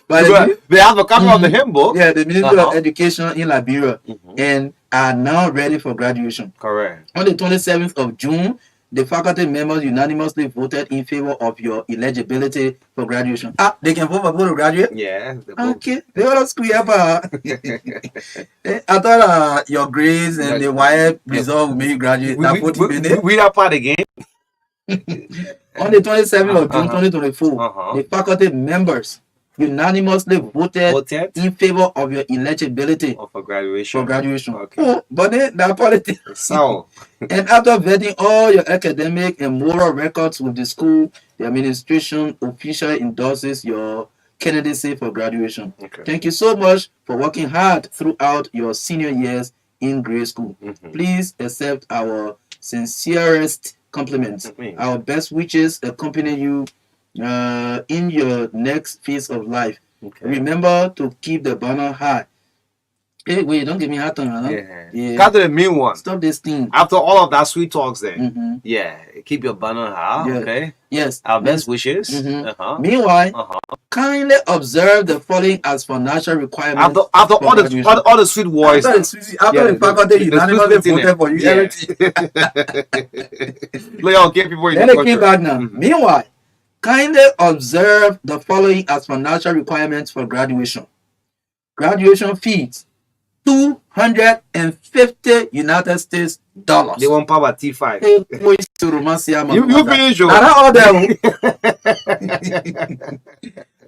But they have a copy of the handbook. Yeah, the Ministry of Education in Liberia and are now ready for graduation. Correct. On the 27th of June, the faculty members unanimously voted in favor of your eligibility for graduation. They can vote for people to graduate? Yeah. Okay. They all school up. I thought your grades and the wire result will make you graduate. We that part again. On the 27th of June 2024, the faculty members unanimously voted in favor of your eligibility for graduation. Okay. Oh, but then that politics. So, and after vetting all your academic and moral records with the school, the administration officially endorses your candidacy for graduation. Okay. Thank you so much for working hard throughout your senior years in grade school. Please accept our sincerest compliments. Our best wishes accompany you in your next phase of life. Remember to keep the banner high. Hey, wait, don't give me hard time. Got to the mean one. Stop this thing. After all of that sweet talks there. Keep your banner high. Okay. Yes. Our best wishes. Meanwhile, kindly observe the following as financial requirements. After all the sweet words. After the faculty unanimously voted for you, everything. Look, get people in then they came back now. Meanwhile, kindly observe the following as financial requirements for graduation. Graduation fees, $250 United States dollars. They want power T5. You finish your. All them.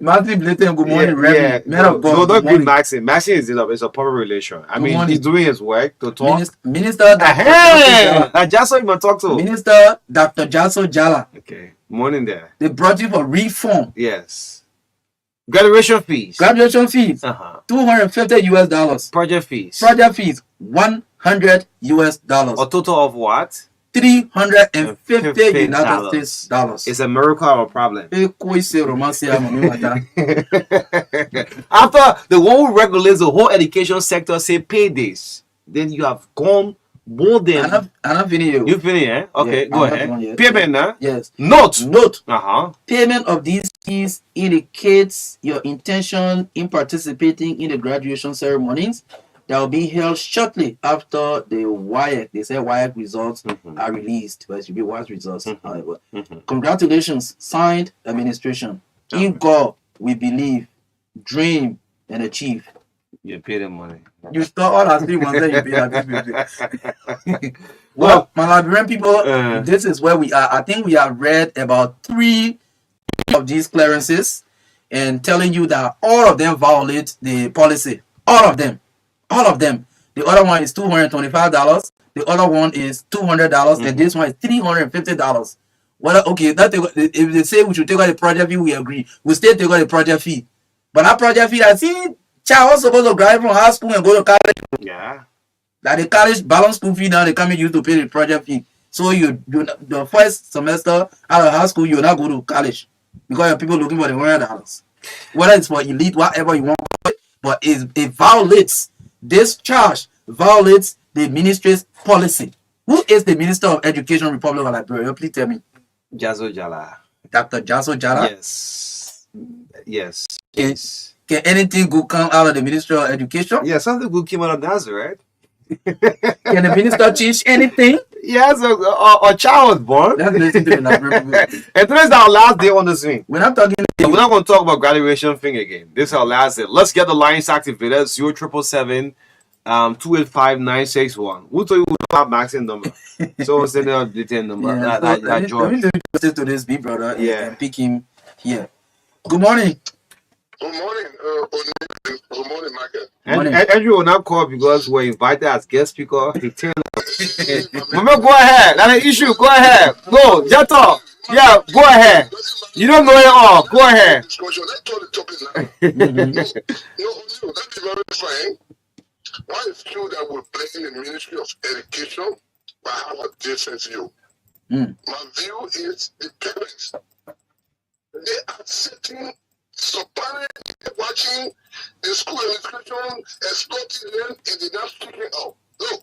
Martin Blatant, good morning, Reverend. Man of God. No, don't greet Maxine. Maxine is it's a public relation. I mean, he's doing his work to talk. Minister Jasso, you must talk to. Minister Dr. Jasso Jala. Okay. Morning there. They brought you for reform. Yes. Graduation fees. $250 US. Project fees. $100 US. A total of what? $350 United States dollars. It's a miracle or a problem. After the one who regulates the whole education sector say pay this, then you have gone more than. I'm finished. You finished, eh? Okay, go ahead. Payment, huh? Yes. Note. Payment of these fees indicates your intention in participating in the graduation ceremonies that will be held shortly after the WIAC. They say WIAC results are released, but it should be WIAC results, however. Congratulations, signed administration. In God we believe, dream, and achieve. You pay the money. You start all as 3 months, then you pay that. Well, my Liberian people, this is where we are. I think we have read about 3 of these clearances and telling you that all of them violate the policy. All of them. The other one is $225. The other one is $200, and this one is $350. Well, okay, if they say we should take out the project fee, we agree. We still take out the project fee. But that project fee, I see child was supposed to graduate from high school and go to college. Yeah. That the college balance school fee now, they come in you to pay the project fee. So you the first semester out of high school, you not go to college because your people looking for the $100. Whether it's for elite, whatever you want, but it violates this charge, violates the ministry's policy. Who is the Minister of Education, Republic of Liberia? Please tell me. Jasso Jala. Dr. Jasso Jala? Yes. Can anything good come out of the Ministry of Education? Yeah, something good came out of Nazareth. Can the minister change anything? Yes, a child was born. Let's listen to the And today's our last day on the swing. We're not talking. We're not going to talk about graduation thing again. This is our last day. Let's get the lines activated. 0777 285-961. Who told you we don't have maxing number? So send out the 10 number. Yeah, let me just to this big brother and pick him here. Good morning. Good morning, good morning, Marka. Andrew will not call because we're invited as guest speaker. He turned Mama, go ahead. Not an issue. Go ahead. Go. Jato. Yeah, go ahead. You don't know it all. Go ahead. Let's talk the topic now. Let's be very frank. Why is true that we're playing the Ministry of Education, but I have a different view. My view is the parents. They are sitting, so parents watching the school administration exploiting them and they're not speaking out. Look,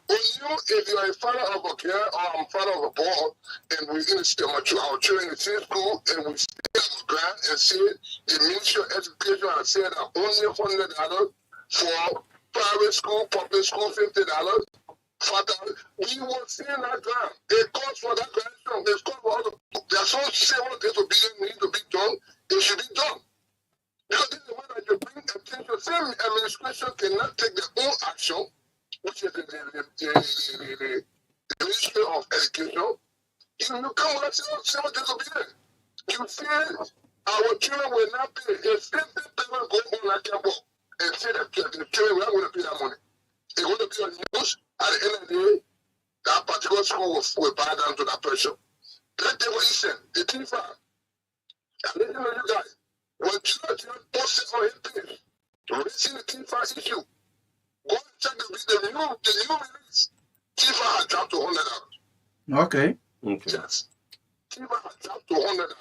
when if you are a father of a care or I'm father of a boy, and we in our children in the same school, and we stay on the ground and say the Ministry of Education has said that only $100 for private school, public school, $50. Father, we will see that ground. It calls for that ground. It's called for all the. There's some several disobedience need to be done. It should be done. Because this is the way that you bring attention. Same administration cannot take their own action, which is the Ministry of Education. You come with civil disobedience. You say our children will not pay. If 50 parents go on like a book and say that the children are not going to pay that money, they're going to be on news. At the end of the day, that particular school will bow down to that person. Let them listen. The T5. I'm letting you guys. When church posted on his page, raising the T5 issue, go and check the new release. T5 had dropped to $100. Okay. Yes. T5 had dropped to $100.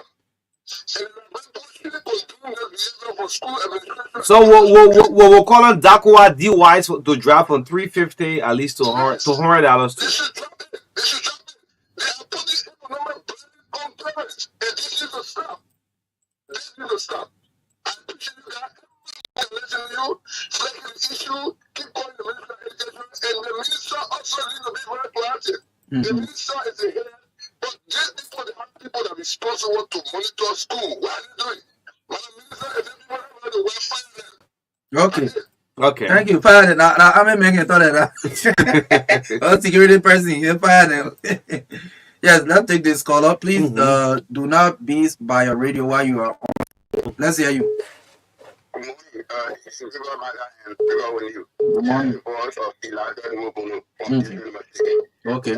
So we'll call on Dakwa DY to drop from $350 at least to $100 too. They should drop it. They have put this number on parents, and this is a stop. This is a stop. I appreciate you guys. I'm listening to you. Flagging the issue. Keep calling the Minister of Education, and the minister also needs to be very proactive. The minister is the head. But these people, they have people that are responsible to monitor school. What are they doing? Okay. Thank you. Fire it. Now, I'm making thought of that. Security person, you fire them. Yes, let's take this call up. Please do not be by your radio while you are on. Let's hear you. Good morning. Okay.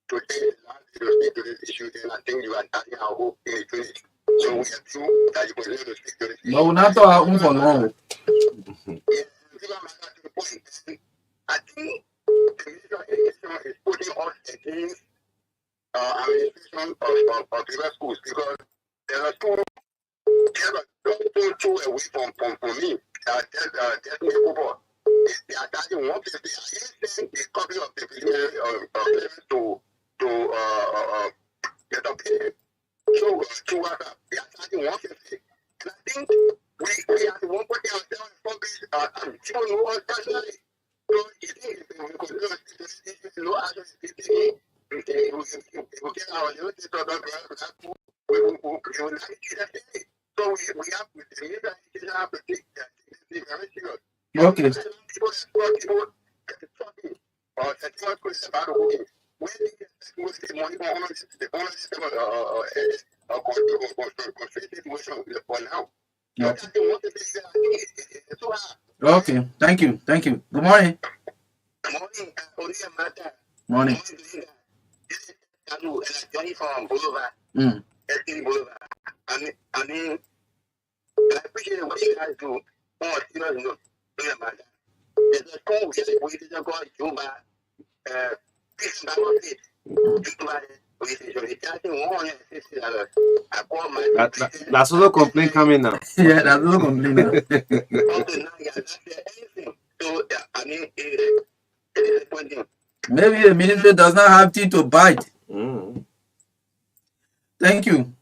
Today, to this issue, and I think you are adding our hope in it. So we are true that you will able to speak to this issue. No, we're not talking for long. I think the Ministry of Education is putting us against administration of private schools because there are two away from me. There's me football. They are attaching 150. I sent a copy of the to get up here. So they are charging 150. And I think we are the one putting ourselves in public and people know us personally. So you think if we could do this low action we will get our little we will not get that thing. So we have to have to take that thing very serious. Okay. Okay. Thank you. Thank you. Good morning. Morning. I mean, I appreciate what you guys do. There's a school we just called Juba. That's also a complaint coming now. Yeah, that's also a complaint now. Maybe the ministry does not have teeth to bite. Thank you.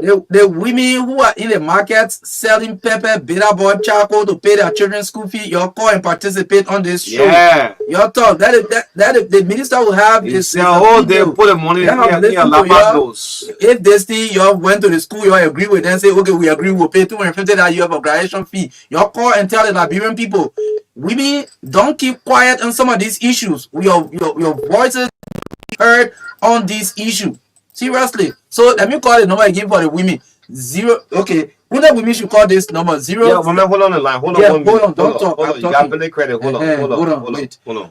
the women who are in the markets selling pepper, bitter board, charcoal to pay their children's school fee, you call and participate on this show. Yeah. Your talk that the minister will have is they put the money in your lap. If this thing you went to the school, you agree with them, say okay, we agree, we'll pay $250 that you have a graduation fee. You call and tell the Liberian people, women, don't keep quiet on some of these issues. Your voices heard on this issue. Seriously. So let me call the number again for the women. Okay. Who the women should call this number? 0. Yeah, woman, hold on the line. Hold on. Don't talk. Hold on. You got the credit. Hold on. Wait. Who the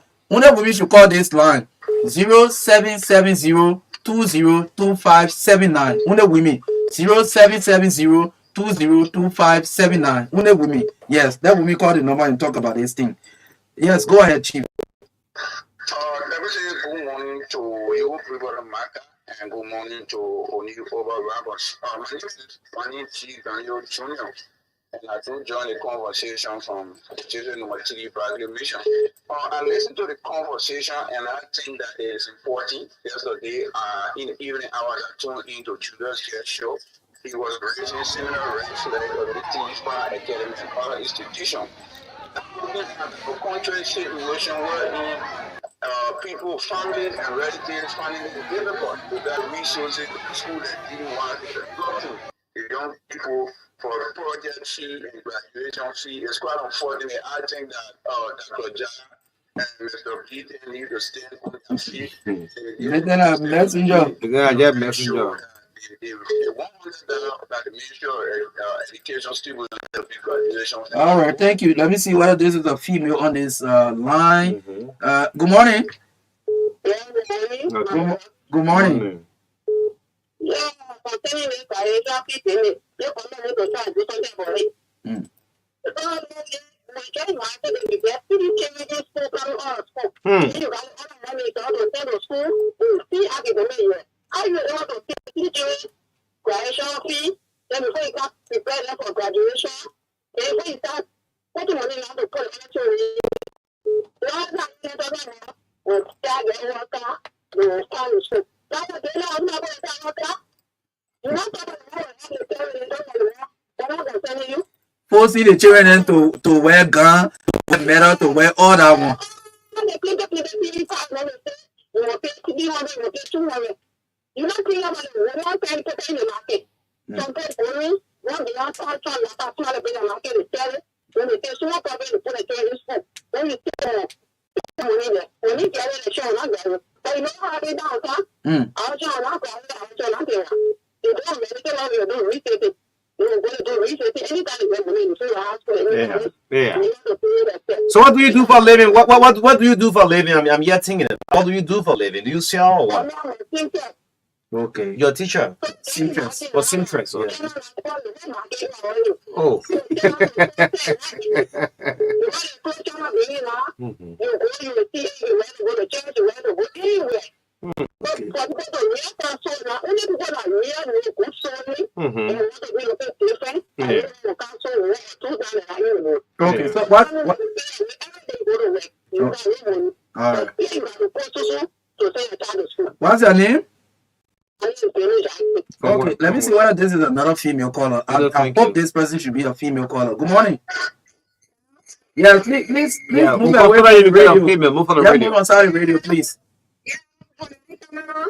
women should call this line? 0770-202579. Who the women? 0770-202579. Who the women? Yes, that women call the number and talk about this thing. Yes, go ahead, Chief. Let me say good morning to you, Brother Marka, and good morning to Oni Over Roberts. My name is Fanny T. Daniel Jr., and I do join the conversation from Tuesday number 3 proclamation. I listened to the conversation, and I think that it is important. Yesterday, in the evening hours, I tuned into Judas Care show. He was raising similar rates like the Inspire Academy and other institutions. A contrary situation wherein people, family and relatives finding it difficult without resources to school that didn't want to go to. The young people for project fee and graduation fee is quite unfortunate. I think that Dr. Jaya and Mr. Peter need to stand on their feet. Messenger. Messenger. The $100 that the Ministry of Education still will help you graduation. All right, thank you. Let me see whether this is a female on this line. Good morning. Good morning. Yeah, I you want to teach you graduation fee, then before you can prepare them for graduation, then before you start putting money now to put it into last time you will start the worker, you will start the school. That's what they know, I'm not going to start worker. You know what they're not going to tell you. Forcing the children to wear gun, to wear metal, to wear all that one. You don't think about it. We're not trying to put in the market. Sometimes only one the outside trying to start to be the market is selling. When you take small profit, you put it in this school. When you take money there, when you get it, show not there. But you know how they down, huh? I'll show not there. You don't medical or you do research. You're going to do research anytime you get money into your hospital. Yeah. So what do you do for a living? What do you do for a living? I'm yet thinking it. What do you do for a living? Do you sell or what? Okay. You're a teacher? Seamstress. Or seamstress? Okay. Yeah. Oh. Okay, so what? All right. What's your name? Okay, let me see whether this is another female caller. I hope this person should be a female caller. Good morning. Yeah, please move away from the radio. Move on the radio. Move on side the radio, please.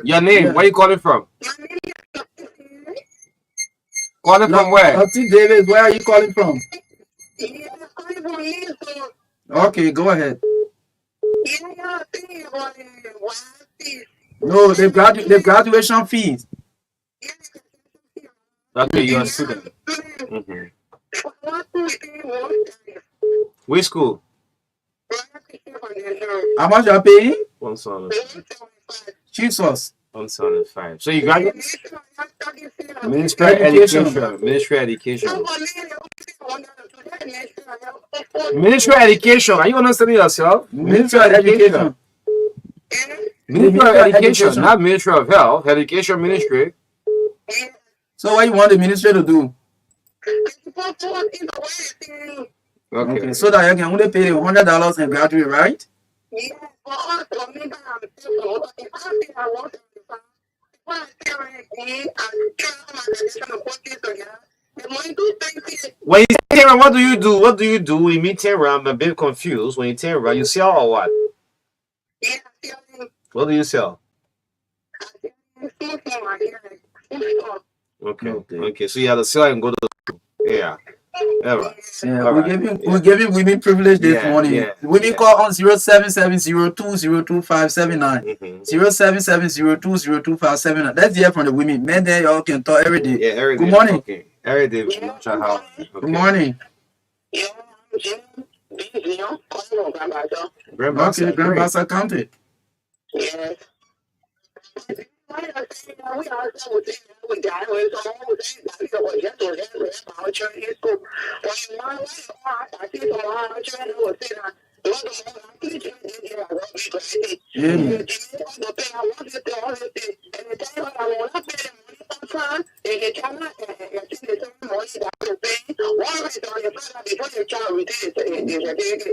Your name? Where are you calling from? Calling from where? T. Davis, where are you calling from? Okay, go ahead. No, the graduation fees. Okay, you're a student. Which school? How much are you paying? 105. Jesus. 105. So you graduate? Ministry Education. Ministry Education. Ministry Education. Are you understanding yourself? Ministry Education. Ministry of Education, not Ministry of Health. Education Ministry. So what you want the ministry to do? Okay. So that you can only pay $100 and graduate, right? When you say Terra, what do you do? What do you do? When you meet Terra, I'm a bit confused. When you Terra, you sell or what? What do you sell? Okay. So you have to sell and go to school. Yeah. All right. Yeah, we gave him women privilege this morning. Women call on 0770202579. 0770202579. Let's hear from the women. Men there y'all can talk every day. Yeah, every day. Good morning. Okay. Every day. Good morning. Grandmaster County. Yes.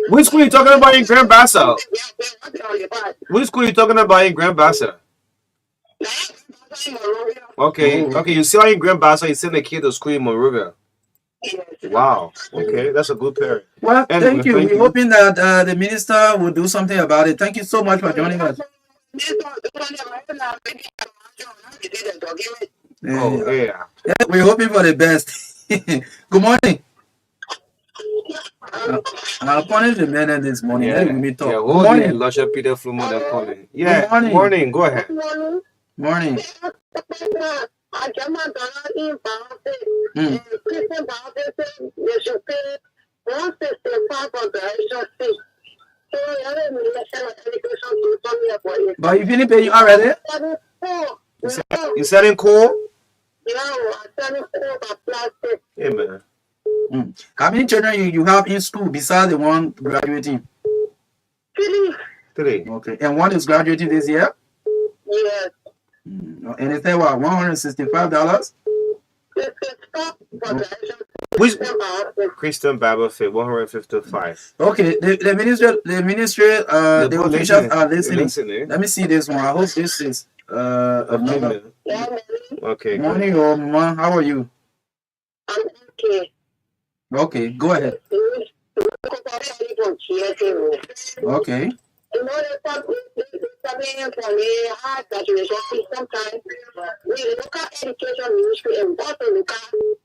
Which school you talking about in Grand Bassa? Which school you talking about in Grand Bassa? Okay, you see how in Grand Bassa you send a kid to school in Monrovia. Wow. Okay, that's a good parent. Well, thank you. We're hoping that the minister will do something about it. Thank you so much for joining us. Yeah, we're hoping for the best. Good morning. I'll punish the men this morning. Let me talk. Good morning. Peter calling. Yeah, good morning. Go ahead. Morning. But you didn't pay you already? You selling coal? Yeah, man. How many children you have in school besides the one graduating? 3. Okay. And one is graduating this year? Yes. And they say what, $165? Which Christian Bible Faith 155. Okay, the ministry the officials are listening. Let me see this one. I hope this is another. Okay. Morning, or mom. How are you? I'm okay. Okay, go ahead. Okay. You know, something for me, hard graduation fee sometimes. We look at education ministry and what to look at schools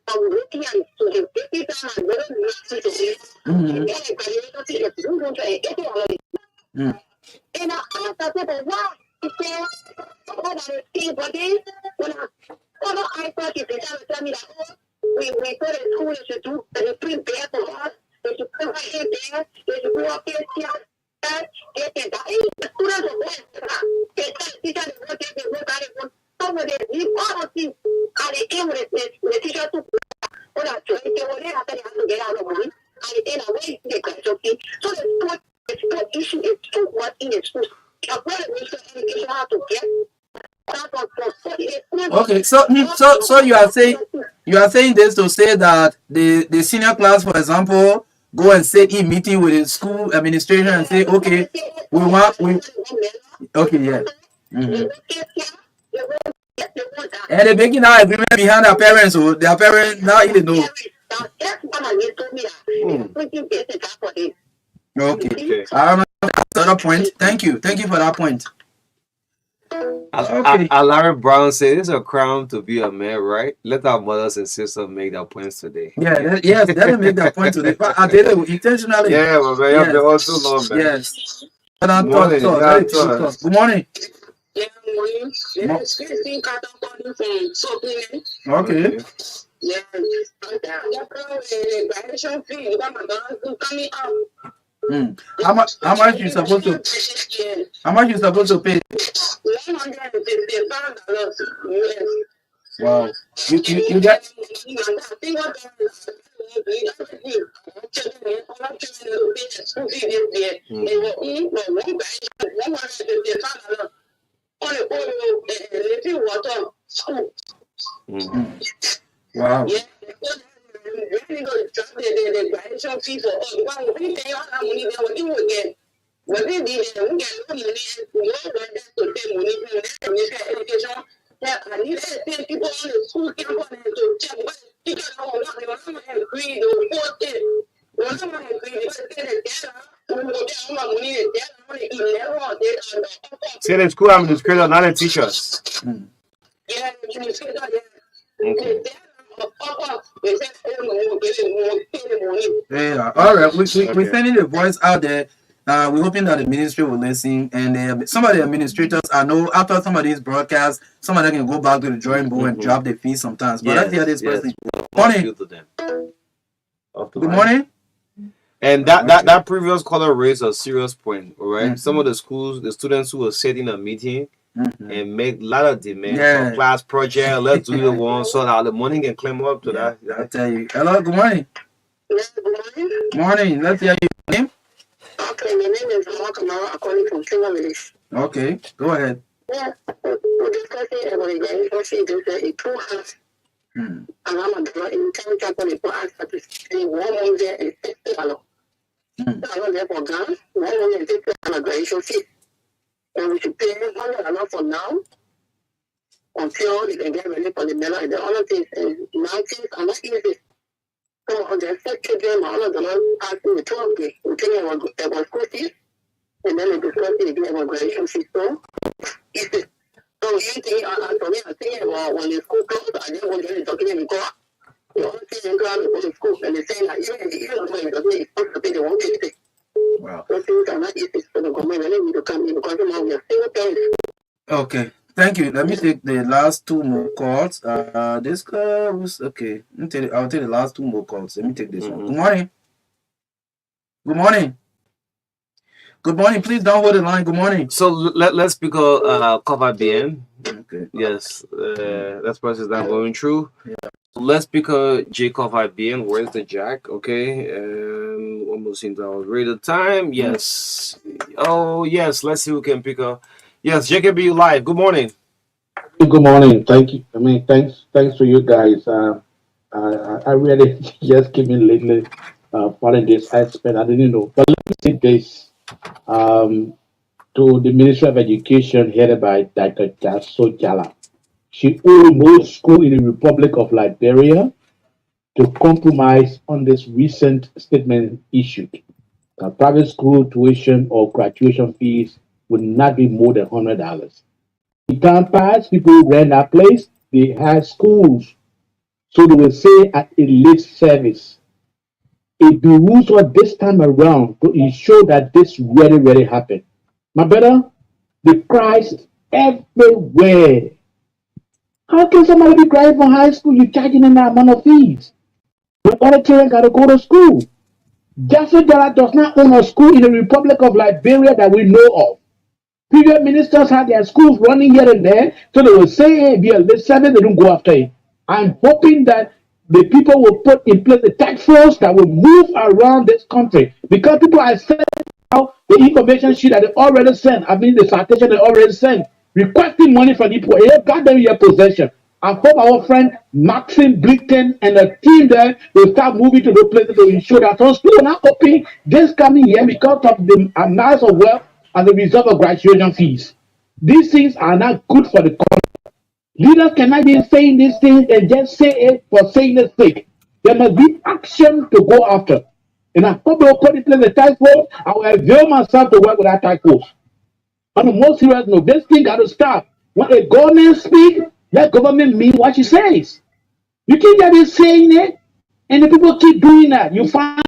from looking at students. This is time I really need to be. And graduation fee is $280. And I asked that people, why? He said, what are the things for this? When I thought you could tell me that, we go to school, they should do, they prepare for us, they should put us in there, they should go up there, Okay, so you are saying this to say that the senior class, for example, go and sit in meeting with the school administration and say, okay, yeah. And they're making our agreement behind their parents, so their parents now even know. Okay. That's another point. Thank you for that point. Okay. Larry Brown said it's a crime to be a man, right? Let our mothers and sisters make their points today. Let them make their point today. But I did it intentionally. Yeah, but man, you've been all too long, man. Yes. Good morning. Good morning. Okay. How much you supposed to? How much you supposed to pay? $155. Wow. You get. Wow. I need to send people on the school campus to check, but teachers don't want to agree, they force it. When someone agrees, they say say the school administrator, not the teachers. yeah, administrator, Okay. Yeah, all right. We're sending the voice out there. We're hoping that the ministry will listen, and some of the administrators, I know after some of these broadcasts, some of them can go back to the drawing board and drop their fees sometimes. But let's hear this person. Morning. Good morning. And that previous caller raised a serious point, all right? Some of the schools, the students who will sit in a meeting and make a lot of demands for class project, let's do the one so that the money can climb up to that. I tell you. Hello, good morning. Morning. Let's hear your name. Okay, my name is Marka. I'm calling from Silver Village. Okay, go ahead. Yeah, we're discussing about the university. There's a pool house. And I'm a girl in town chapel. The pool house that is 1 month there and $60. So I was there for guns. 1 month and $60 graduation fee. And we should pay $100 for now until they can get ready for the medal. And the other things is mountains are not easy. So on the first children, my other daughter asked me the 12 grade. We think about school fees. And then we discussed it again about graduation fees. So easy. So you think, for me, I think about when the school closed, I didn't want to get talking in the you know, they go to school and they say that even when it doesn't expect to pay, they won't pay. Wow. So things are not easy for the government. They need to come in because now we are single parents. Okay. Thank you. Let me take the last 2 more calls. This call was okay. I'll take the last 2 more calls. Let me take this one. Good morning. Good morning. Good morning. Please don't hold the line. Good morning. So let's pick a cover BN. Okay. Yes. That process that going through. Yeah. So let's pick a J cover BN. Where's the jack? Okay. Almost into our rated time. Yes. Oh yes. Let's see who can pick a. Yes, JKB live. Good morning. Good morning. Thank you. I mean, thanks to you guys. I really just came in lately following this aspect. I didn't know. But let me say this to the Ministry of Education headed by Dr. Jaso Jala. She ordered most schools in the Republic of Liberia to compromise on this recent statement issued. Private school tuition or graduation fees would not be more than $100. In time past, people rent that place, they had schools. So they will say at a late service. It behooves us this time around to ensure that this really happened. My brother, the Christ everywhere. How can somebody be graduating from high school? You're charging them that amount of fees. When other children got to go to school. Jaso Jala does not own a school in the Republic of Liberia that we know of. Previous ministers had their schools running here and there, so they will say, hey, be a late service, they don't go after it. I'm hoping that the people will put in place a task force that will move around this country because people are sending out the information sheet that they already sent. I mean, the citation they already sent, requesting money from people. They have got them in your possession. I hope our friend Maxim Blickton and the team there will start moving to those places to ensure that some schools are not open this coming year because of the amounts of wealth as a result of graduation fees. These things are not good for the country. Leaders cannot be saying these things and just say it for saying it sake. There must be action to go after. And I hope they'll put in place a task force. I will avail myself to work with that task force. On the most serious note, this thing got to stop. When a government speaks, let government mean what she says. You can't just be saying it, and the people keep doing that. You find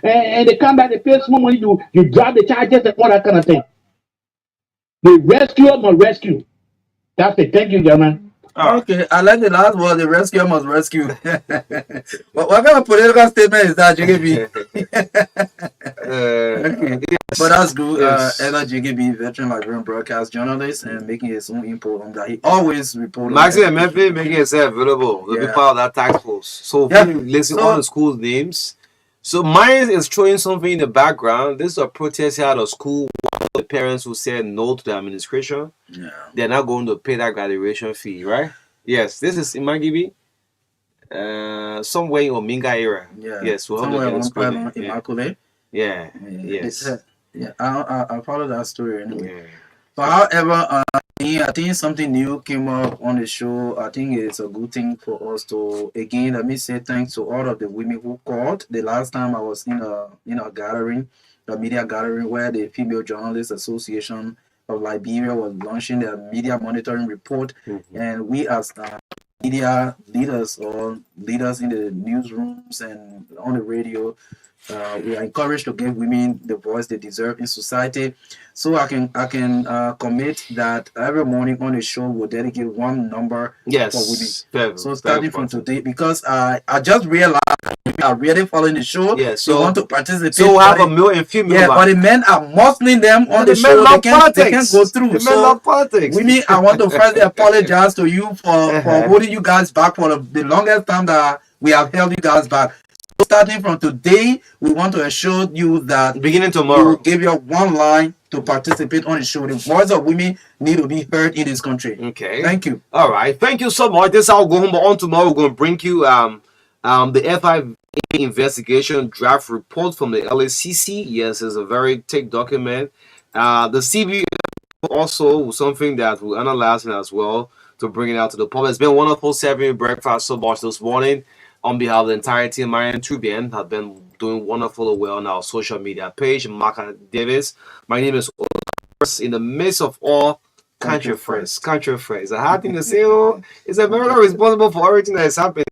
and they come back, they pay small money, you drop the charges and all that kind of thing. The rescuer must rescue. That's it. Thank you, gentlemen. Okay, I like the last word. The rescuer must rescue. What kind of political statement is that, JKB? Okay, but that's good. Ella JKB, veteran Liberian broadcast journalist, and making his own input on that. He always reports. Maxi and Memphis making himself available to be part of that task force. So if you listen all the school names. So mine is throwing something in the background. This is a protest here at a school. One of the parents who said no to the administration. Yeah. They're not going to pay that graduation fee, right? Yes. This is in Magibi. Somewhere in Ominga area. Yeah. Yes. Somewhere in Immaculate. Yeah. Yes. Yeah. I follow that story anyway. Yeah. But however, Yeah, I think something new came up on the show. I think it's a good thing for us to again. Let me say thanks to all of the women who called. The last time I was in a gathering, a media gathering where the Female Journalists Association of Liberia was launching their media monitoring report, and we as media leaders or leaders in the newsrooms and on the radio, we are encouraged to give women the voice they deserve in society. So I can commit that every morning on the show we'll dedicate one number for women. So starting from today, because I just realized women are really following the show. Yeah, they want to participate. So we have a male and female. Yeah, but the men are muscling them on the show. They can't go through. The men love politics. Women, I want to first apologize to you for holding you guys back for the longest time that we have held you guys back. Starting from today, we want to assure you that beginning tomorrow, we will give you one line to participate on the show. The voice of women need to be heard in this country. Okay. Thank you. All right. Thank you so much. This I'll go home. But on tomorrow, we're going to bring you the FIA investigation draft report from the LACC. Yes, it's a very thick document. The CB also something that we're analyzing as well to bring it out to the public. It's been wonderful serving breakfast so much this morning. On behalf of the entire team, Marian Trubian have been doing wonderfully well on our social media page. Marka Davis. My name is in the midst of all country friends. Country friends. A hard thing to say, is America responsible for everything that is happening?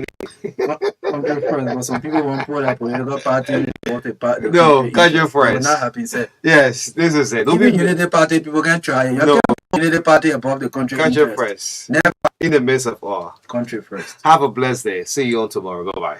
Country friends, but some people won't put a political party. No, country friends. Not happy, sir. Yes, this is it. Even unity party, people can try. No. Unity party above the country. Country friends. Never in the midst of all. Country first. Have a blessed day. See you on tomorrow. Bye-bye.